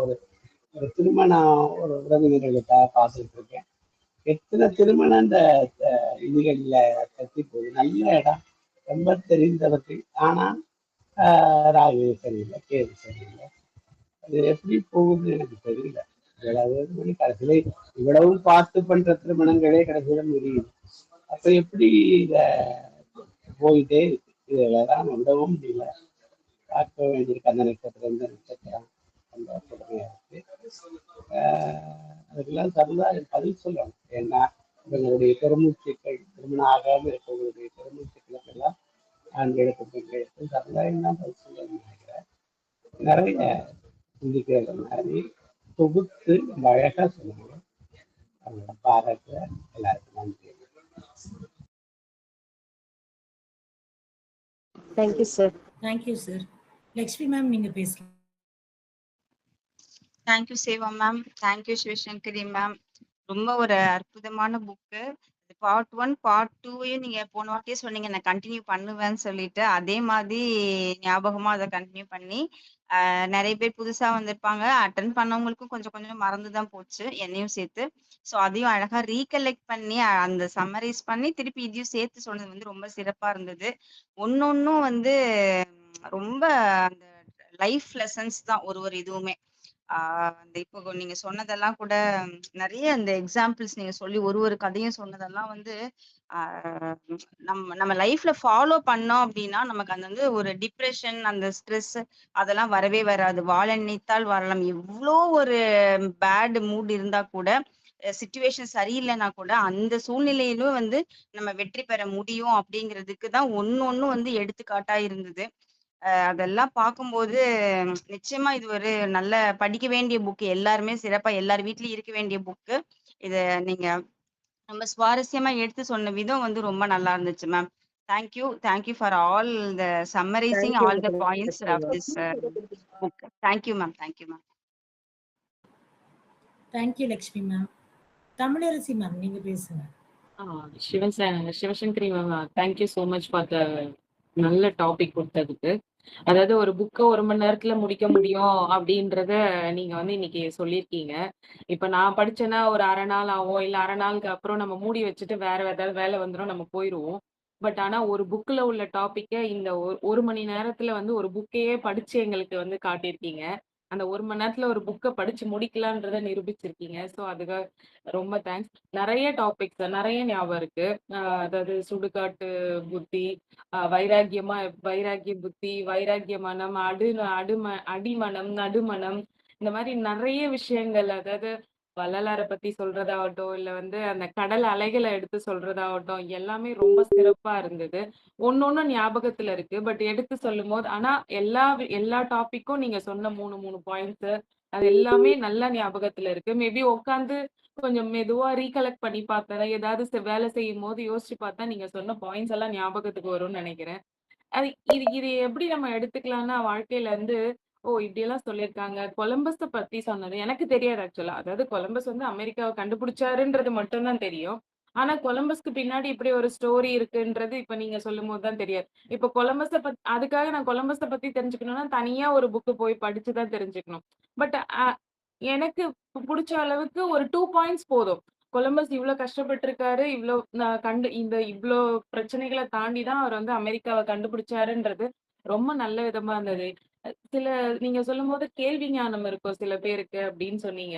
ஒரு திருமணம் ஒரு உறவினர்களுக்காக பார்த்துட்டு இருக்கேன். எத்தனை திருமணம் இந்த இதுகள்ல கட்டி போகுது. நல்ல இடம், ரொம்ப தெரிந்தவர்கள். ஆனா ராகு சரியில்லை, கேது சரியில்லை. அது எப்படி போகுதுன்னு எனக்கு தெரியல. இவ்வளவு கடைசியில இவ்வளவும் பார்த்து பண்ற திருமணங்களே கடைசியில முடியுது. அப்ப எப்படி இத போயிட்டே இருக்கு. இதெல்லாம் நம்பவும் முடியல. பார்க்க வேண்டியிருக்கு. அந்த நட்சத்திரம், இந்த நட்சத்திரம், ரொம்ப கொடுமையா இருக்கு. அதுக்கெல்லாம் சரிதான் பதில் சொல்லணும். ஏன்னா இவங்களுடைய பெருமூச்சுக்கள் திருமணம் ஆகாம இருக்கவங்களுடைய பெருமூச்சுக்களுக்கெல்லாம் ஆண்களுக்கு பெண்களுக்கு சமுதாயம் தான் பதில் சொல்லணும்னு நினைக்கிறேன். நிறைய சிந்திக்கிற மாதிரி தொகுத்து ரொம்ப அழகா சொல்லுங்க. அவங்களோட பாராட்டு எல்லாருக்கும் நன்றி. Thank you sir. Thank you sir. Lakshmi ma'am நீங்க பேசலாம். Thank you Seva ma'am, thank you Sivasankari ma'am. ரொம்ப ஒரு அற்புதமான புக்கு. பார்ட் 1 பார்ட் 2யும் நீங்க போன வாட்டியே சொன்னீங்க நான் கண்டினியூ பண்ணுவேன்னு சொல்லிட்டு, அதே மாதிரி ஞாபகமா அதை கண்டினியூ பண்ணி நிறைய பேர் புதுசா வந்திருப்பாங்க. அட்டன் பண்ணவங்களுக்கும் கொஞ்சம் கொஞ்சம் மறந்துதான் போச்சு, என்னையும் சேர்த்து. ஸோ அதையும் அழகா ரீகலெக்ட் பண்ணி அந்த சம்மரைஸ் பண்ணி திருப்பி இதையும் சேர்த்து சொன்னது வந்து ரொம்ப சிறப்பா இருந்தது. ஒன்னொன்னும் வந்து ரொம்ப அந்த லைஃப் லெசன்ஸ் தான் ஒரு இதுவுமே. அந்த இப்போ நீங்க சொன்னதெல்லாம் கூட நிறைய அந்த எக்ஸாம்பிள்ஸ் நீங்க சொல்லி ஒரு கதையும் சொன்னதெல்லாம் வந்து நம்ம லைஃப்ல ஃபாலோ பண்ணோம் அப்படின்னா நமக்கு அந்த வந்து ஒரு டிப்ரெஷன் அந்த ஸ்ட்ரெஸ் அதெல்லாம் வரவே வராது. வாழ நினைத்தால் வாழலாம். எவ்வளோ ஒரு பேட் மூட் இருந்தா கூட சிச்சுவேஷன் சரியில்லைன்னா கூட அந்த சூழ்நிலையிலும் வந்து நம்ம வெற்றி பெற முடியும் அப்படிங்கிறதுக்கு தான் ஒன்னொன்னும் வந்து எடுத்துக்காட்டா இருந்தது. அதெல்லாம் பார்க்கும்போது நிச்சயமா இது ஒரு நல்ல படிக்க வேண்டிய புக்கு. எல்லாருமே சிறப்பா எல்லார் வீட்லயும் இருக்க வேண்டிய புக்கு. இத நீங்க ரொம்ப சுவாரஸ்யமா எடுத்து சொன்ன விதம் வந்து ரொம்ப நல்லா இருந்துச்சு ma'am. Thank you for all the summarising thank you all the points of this book. Thank you ma'am. Thank you Lakshmi ma'am. Tamilarasi ma'am நீங்க பேசுங்க. Sivasankari ma'am, thank you so much for the நல்ல டாபிக் கொடுத்ததுக்கு. அதாவது ஒரு புக்கை 1 மணி நேரத்துல முடிக்க முடியும் அப்படின்றத நீங்க வந்து இன்னைக்கு சொல்லியிருக்கீங்க. இப்ப நான் படிச்சேன்னா ஒரு 1/2 நாள் ஆகும், இல்ல 1/2 நாளுக்கு அப்புறம் நம்ம மூடி வச்சுட்டு வேற ஏதாவது வேலை வந்துடும், நம்ம போயிடுவோம். பட் ஆனா ஒரு புக்ல உள்ள டாபிக்கை இந்த 1 மணி நேரத்துல வந்து ஒரு புக்கையே படிச்சு எங்களுக்கு வந்து காட்டியிருக்கீங்க. அந்த 1 மணி நேரத்துல ஒரு புக்கை படிச்சு முடிக்கலான்றத நிரூபிச்சிருக்கீங்க. ஸோ அதுக்காக ரொம்ப தேங்க்ஸ். நிறைய டாபிக்ஸ் நிறைய ஞாபகம் இருக்கு. அதாவது சுடுகாட்டு புத்தி, வைராகிய புத்தி, வைராகிய மனம், அடிமனம், நடுமனம், இந்த மாதிரி நிறைய விஷயங்கள். அதாவது வள்ளலாரை பத்தி சொல்றதாகட்டும், இல்ல வந்து அந்த கடல் அலைகளை எடுத்து சொல்றதாகட்டும், எல்லாமே ரொம்ப சிறப்பா இருந்தது. ஒன்னொன்னும் ஞாபகத்துல இருக்கு. பட் எடுத்து சொல்லும் போது ஆனா எல்லா டாபிக்கும் நீங்க சொன்ன 3 பாயிண்ட்ஸ் அது எல்லாமே நல்ல ஞாபகத்துல இருக்கு. மேபி உட்காந்து கொஞ்சம் மெதுவா ரீகலெக்ட் பண்ணி பார்த்தா ஏதாவது வேலை செய்யும் போது யோசிச்சு பார்த்தா நீங்க சொன்ன பாயிண்ட்ஸ் எல்லாம் ஞாபகத்துக்கு வரும்னு நினைக்கிறேன். அது இது எப்படி நம்ம எடுத்துக்கலாம்னா வாழ்க்கையில இருந்து இப்படியெல்லாம் சொல்லியிருக்காங்க. கொலம்பஸ பத்தி சொன்னது எனக்கு தெரியாது ஆக்சுவலா. அதாவது கொலம்பஸ் வந்து அமெரிக்காவை கண்டுபிடிச்சாருன்றது மட்டும் தான் தெரியும். ஆனா கொலம்பஸ்க்கு பின்னாடி இப்படி ஒரு ஸ்டோரி இருக்குன்றது இப்ப நீங்க சொல்லும் போது தான் தெரியாது. இப்ப அதுக்காக நான் கொலம்பஸ பத்தி தெரிஞ்சுக்கணும்னா தனியா ஒரு புக்கு போய் படிச்சுதான் தெரிஞ்சுக்கணும். பட் எனக்கு புடிச்ச அளவுக்கு ஒரு 2 பாயிண்ட்ஸ் போதும். கொலம்பஸ் இவ்ளோ கஷ்டப்பட்டிருக்காரு. இவ்ளோ பிரச்சனைகள தாண்டி தான் அவர் வந்து அமெரிக்காவ கண்டுபிடிச்சாருன்றது ரொம்ப நல்ல விதமா இருந்தது. சில நீங்க சொல்லும்போது கேள்வி ஞானம் இருக்கும் சில பேருக்கு அப்படின்னு சொன்னீங்க.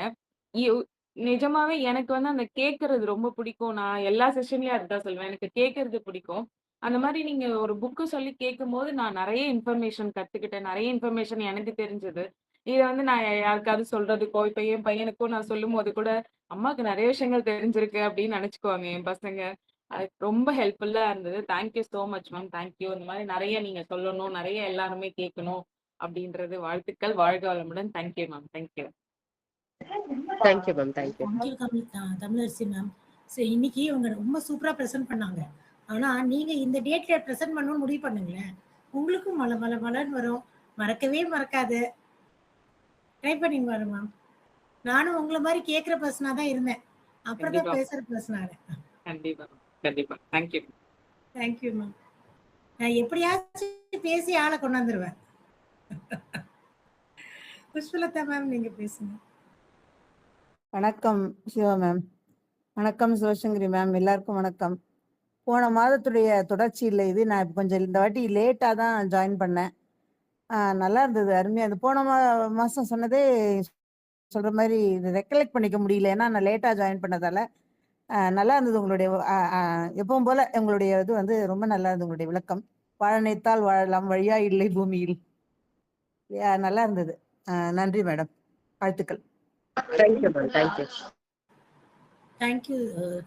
இவ் நிஜமாவே எனக்கு வந்து அந்த கேட்கறது ரொம்ப பிடிக்கும். நான் எல்லா செஷன்லயும் அதுதான் சொல்லுவேன். எனக்கு கேட்கறது பிடிக்கும். அந்த மாரி நீங்க ஒரு புக்கு சொல்லி கேட்கும்போது நான் நெறைய இன்ஃபர்மேஷன் கத்துக்கிட்டேன். நெறைய இன்ஃபர்மேஷன் எனக்கு தெரிஞ்சது. இத வந்து நான் யாருக்காவது சொல்றதுக்கோ, இப்ப என் பையனுக்கும் நான் சொல்லும்போது கூட, அம்மாக்கு நெறைய விஷயங்கள் தெரிஞ்சிருக்கு அப்படின்னு நெனச்சுக்குவாங்க என் பசங்க. அது ரொம்ப ஹெல்ப்ஃபுல்லா இருந்தது. Thank you so much ma'am. Thank you. இந்த மாரி நெறைய நீங்க சொல்லணும். நெறைய எல்லாருமே கேட்கணும் அப்படின்றது வாழ்த்துக்கள். வாழ்க வளமுடன். Thank you ma'am. Thank you. Thank you ma'am. Thank you. Tamilarasi ma'am. சரி இன்னைக்கு இவங்க ரொம்ப சூப்பரா பிரசன்ட் பண்ணாங்க. ஆனா நீங்க இந்த டேட்ல பிரசன்ட் பண்ணணும்னு முடிவு பண்ணுங்களேன். உங்களுக்கும் மலன்னு வரும். மறக்கவே மறக்காது. ட்ரை பண்ணிங்க பாருங்க மேம். நானும் உங்கள மாதிரி கேட்கிற பர்சனா தான் இருந்தேன். அப்புறம் தான் பேசுற பர்சன் ஆனேன். கண்டிப்பா. Thank you. Thank you ma'am. நான் எப்படியாச்சும் பேசி ஆளை கொண்டாந்துருவேன். புஷ்பலதா மேம் நீங்க பேசுங்க. வணக்கம் சிவா மேம். வணக்கம் சிவசங்கரி மேம். எல்லாருக்கும் வணக்கம். போன மாதத்துடைய தொடர்ச்சி இல்லை இது. நான் இப்போ கொஞ்சம் இந்த வாட்டி லேட்டாக தான் ஜாயின் பண்ணேன். நல்லா இருந்தது, அருமையாக இருந்தது. போன மாதம் சொன்னதே சொல்கிற மாதிரி ரெக்கலெக்ட் பண்ணிக்க முடியல, ஏன்னா நான் லேட்டாக ஜாயின் பண்ணதால. நல்லா இருந்தது உங்களுடைய எப்பவும் போல உங்களுடைய இது வந்து ரொம்ப நல்லா இருந்தது. உங்களுடைய விளக்கம் வாழ நினைத்தால் வாழலாம், வழியா இல்லை பூமியில். நல்லா இருந்தது. நன்றி மேடம், வாழ்த்துக்கள். Thank you ma'am, thank you. Thank you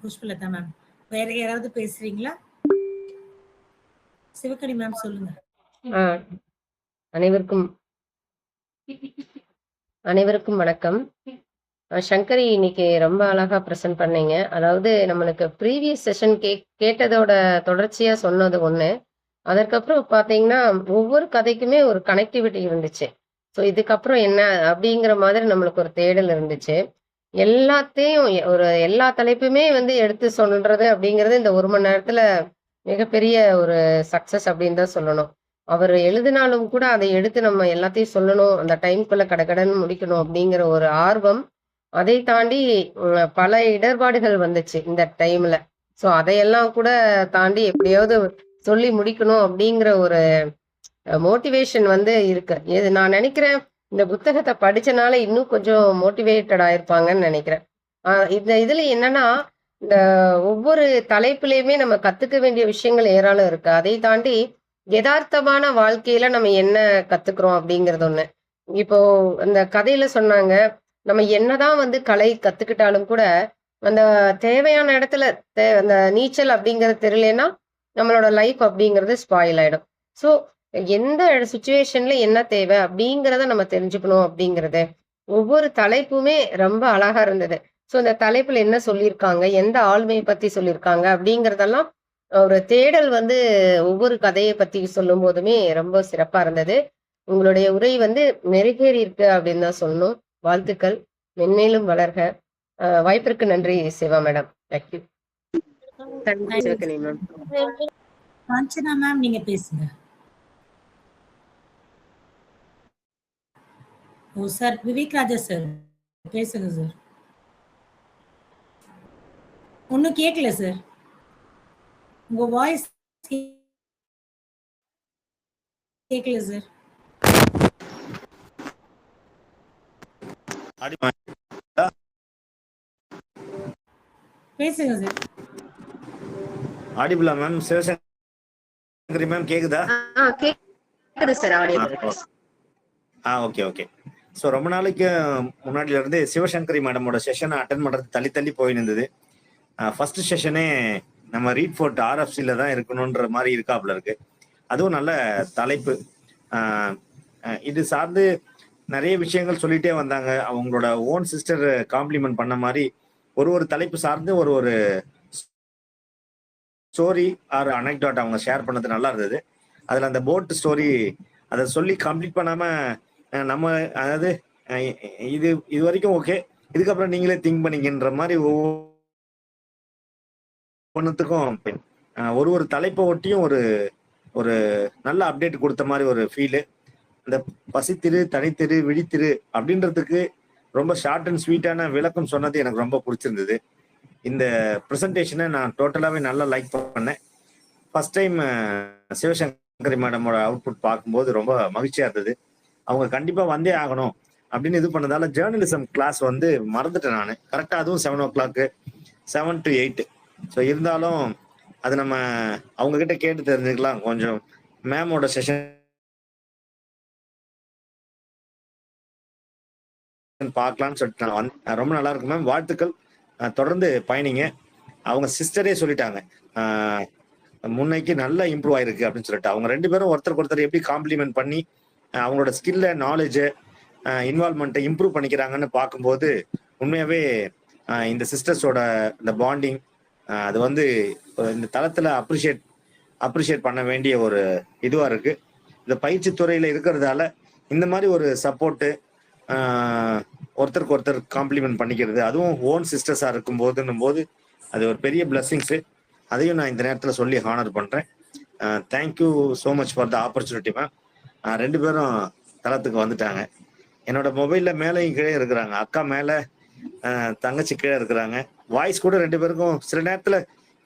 Pushpalatha ma'am. வேற யாராவது பேசுறீங்களா? சிவகணி மேம் சொல்லுங்க. அனைவருக்கும் அனைவருக்கும் வணக்கம். சங்கரி இன்னைக்கு ரொம்ப அழகா ப்ரெசென்ட் பண்ணீங்க. அதாவது நம்மளுக்கு ப்ரீவியஸ் செஷன் கேட்டதோட தொடர்ச்சியா சொன்னது ஒண்ணு. அதற்கப்புறம் பார்த்தீங்கன்னா, ஒவ்வொரு கதைக்குமே ஒரு கனெக்டிவிட்டி இருந்துச்சு. ஸோ இதுக்கப்புறம் என்ன அப்படிங்கிற மாதிரி நம்மளுக்கு ஒரு தேடல் இருந்துச்சு. எல்லாத்தையும் எல்லா தலைப்புமே வந்து எடுத்து சொல்றது அப்படிங்கிறது இந்த 1 மணி நேரத்துல மிகப்பெரிய ஒரு சக்சஸ் அப்படின்னு தான் சொல்லணும். அவர் எழுதினாலும் கூட அதை எடுத்து நம்ம எல்லாத்தையும் சொல்லணும், அந்த டைம்குள்ள கடகடன்னு முடிக்கணும் அப்படிங்கிற ஒரு ஆர்வம். அதை தாண்டி பல இடர்பாடுகள் வந்துச்சு இந்த டைம்ல. ஸோ அதையெல்லாம் கூட தாண்டி எப்படியாவது சொல்லி முடிக்கணும் அப்படிங்கிற ஒரு மோட்டிவேஷன் வந்து இருக்கு. இது நான் நினைக்கிறேன், இந்த புத்தகத்தை படிச்சனால இன்னும் கொஞ்சம் மோட்டிவேட்டட் ஆயிருப்பாங்கன்னு நினைக்கிறேன். இந்த இதுல என்னன்னா, இந்த ஒவ்வொரு தலைப்புலயுமே நம்ம கத்துக்க வேண்டிய விஷயங்கள் ஏராளம் இருக்கு. அதை தாண்டி யதார்த்தமான வாழ்க்கையில நம்ம என்ன கத்துக்கிறோம் அப்படிங்கிறது ஒண்ணு. இப்போ அந்த கதையில சொன்னாங்க, நம்ம என்னதான் வந்து கலை கத்துக்கிட்டாலும் கூட அந்த தேவையான இடத்துல அந்த நீச்சல் அப்படிங்கிறது தெரியலன்னா நம்மளோட லைஃப் அப்படிங்கிறது ஸ்பாயில் ஆயிடும். ஸோ எந்த சுச்சுவேஷன்ல என்ன தேவை அப்படிங்கிறத நம்ம தெரிஞ்சுக்கணும் அப்படிங்கிறது ஒவ்வொரு தலைப்புமே ரொம்ப அழகா இருந்தது. ஸோ இந்த தலைப்புல என்ன சொல்லியிருக்காங்க, எந்த ஆளுமையை பத்தி சொல்லியிருக்காங்க அப்படிங்கிறதெல்லாம் ஒரு தேடல் வந்து ஒவ்வொரு கதையை பத்தி சொல்லும் போதுமே ரொம்ப சிறப்பா இருந்தது. உங்களுடைய உரை வந்து மெருகேறி இருக்கு அப்படின்னு தான் சொல்லணும். வாழ்த்துக்கள், மென்மேலும் வளர்க. வாய்ப்பிற்கு நன்றி Siva madam. Thank you. Ma'am. Kanchana ma'am நீங்க பேசுங்க. Oh sir, Vivek Raja sir பேசுங்க சார். ஒன்னும் கேட்கல சார், உங்க வாய்ஸ் கேட்கல சார். பேசுங்க சார். ஆடிபிளா மேம்? சிவசங்கரி மேம் கேக்குதா? கேக்குது sir, audible. Okay okay. So ரொம்ப நாளைக்கு முன்னாடில இருந்து சிவசங்கரி மேடமோட செஷனை அட்டன் பண்றது தள்ளி தள்ளி போயிருந்தது. ஃபர்ஸ்ட் செஷனே நம்ம ரீட் ஃபோர்ட் RFCல தான் இருக்கணுன்ற மாதிரி இருக்காப்புல இருக்கு. அதுவும் நல்ல தலைப்பு. இது சார்ந்து நிறைய விஷயங்கள் சொல்லிட்டே வந்தாங்க. அவங்களோட ஓன் சிஸ்டர் காம்ப்ளிமெண்ட் பண்ண மாதிரி ஒரு தலைப்பு சார்ந்து ஒரு ஸ்டோரி ஆர் அனெக்டாட் அவங்க ஷேர் பண்ணது நல்லா இருந்தது. அதில் அந்த போட் ஸ்டோரி அதை சொல்லி கம்ப்ளீட் பண்ணாம நம்ம அதாவது இது வரைக்கும் ஓகே, இதுக்கப்புறம் நீங்களே திங்க் பண்ணிக்கின்ற மாதிரி ஒவ்வொன்றுத்துக்கும் ஒரு தலைப்பை ஒட்டியும் ஒரு நல்ல அப்டேட் கொடுத்த மாதிரி ஒரு ஃபீலு. இந்த பசித்திரு, தனித்திரு, விழித்திரு அப்படின்றதுக்கு ரொம்ப ஷார்ட் அண்ட் ஸ்வீட்டான விளக்கம் சொன்னது எனக்கு ரொம்ப பிடிச்சிருந்தது. இந்த ப்ரெசன்டேஷனை நான் டோட்டலாகவே நல்லா லைக் பண்ணேன். ஃபர்ஸ்ட் டைம் சிவசங்கரி மேடமோட அவுட்புட் பார்க்கும்போது ரொம்ப மகிழ்ச்சியாக இருந்தது. அவங்க கண்டிப்பாக வந்தே ஆகணும் அப்படின்னு இது பண்ணதால ஜேர்னலிசம் கிளாஸ் வந்து மறந்துட்டேன் நான். கரெக்டாக அதுவும் 7 o'clock 7 to 8. ஸோ இருந்தாலும் அது நம்ம அவங்கக்கிட்ட கேட்டு தெரிஞ்சுக்கலாம். கொஞ்சம் மேமோட செஷன் பார்க்கலான்னு சொல்லிட்டு நான் வந்தேன். ரொம்ப நல்லா இருக்கு மேம், வாழ்த்துக்கள். தொடர்ந்து பயணிங்க. அவங்க சிஸ்டரே சொல்லிட்டாங்க முன்னைக்கு நல்லா இம்ப்ரூவ் ஆயிருக்கு அப்படின்னு சொல்லிட்டு. அவங்க 2 பேரும் ஒருத்தருக்கு ஒருத்தர் எப்படி காம்ப்ளிமெண்ட் பண்ணி அவங்களோட ஸ்கில்ல, நாலேஜை, இன்வால்மெண்ட்டை இம்ப்ரூவ் பண்ணிக்கிறாங்கன்னு பார்க்கும்போது உண்மையாவே இந்த சிஸ்டர்ஸோட இந்த பாண்டிங் அது வந்து இந்த தளத்துல அப்ரிஷியேட் பண்ண வேண்டிய ஒரு இதுவா இருக்கு. இந்த பயிற்சி துறையில இருக்கிறதால இந்த மாதிரி ஒரு சப்போர்ட்டு, ஒருத்தருக்கு ஒருத்தர் காம்ப்ளிமெண்ட் பண்ணிக்கிறது, அதுவும் ஓன் சிஸ்டர்ஸா இருக்கும் போது அது ஒரு பெரிய பிளஸ்ஸிங்ஸு. அதையும் நான் இந்த நேரத்தில் சொல்லி ஹானர் பண்றேன். Thank you so much for the opportunity ma'am. 2 பேரும் தளத்துக்கு வந்துட்டாங்க. என்னோட மொபைல்ல மேலேயும் கீழே இருக்கிறாங்க. அக்கா மேலே, தங்கச்சி கீழே இருக்கிறாங்க. வாய்ஸ் கூட 2 பேருக்கும் சில நேரத்தில்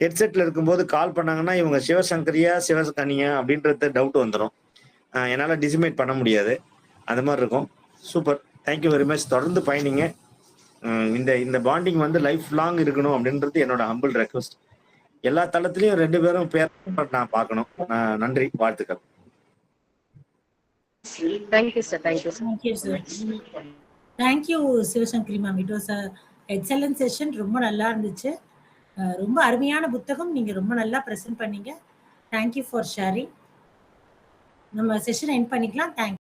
ஹெட்செட்ல இருக்கும்போது கால் பண்ணாங்கன்னா இவங்க சிவசங்கரியா சிவகனியா அப்படின்றது டவுட் வந்துடும். என்னால் டிசிமேட் பண்ண முடியாது. அது மாதிரி இருக்கும். Super, thank you very much. தொடர்ந்து பயணிங்க. இந்த பாண்டிங் வந்து லைஃப் லாங் இருக்கணும் அப்படின்றது என்னோட ஹம்பிள் ரெக்வஸ்ட். எல்லா தளத்திலையும் 2 பேரும் பேர் நான் பார்க்கணும். நன்றி, வாழ்த்துக்கள். Thank you sir, thank you sir. Thank you sir. Thank you Sivasankari ma'am. It was excellent session. ரொம்ப நல்லா இருந்துச்சு. ரொம்ப அருமையான புத்தகம். நீங்க ரொம்ப நல்லா ப்ரெசென்ட் பண்ணீங்க. Thank you for sharing. நம்ம செஷன் எண்ட் பண்ணிக்கலாம். தேங்க்யூ.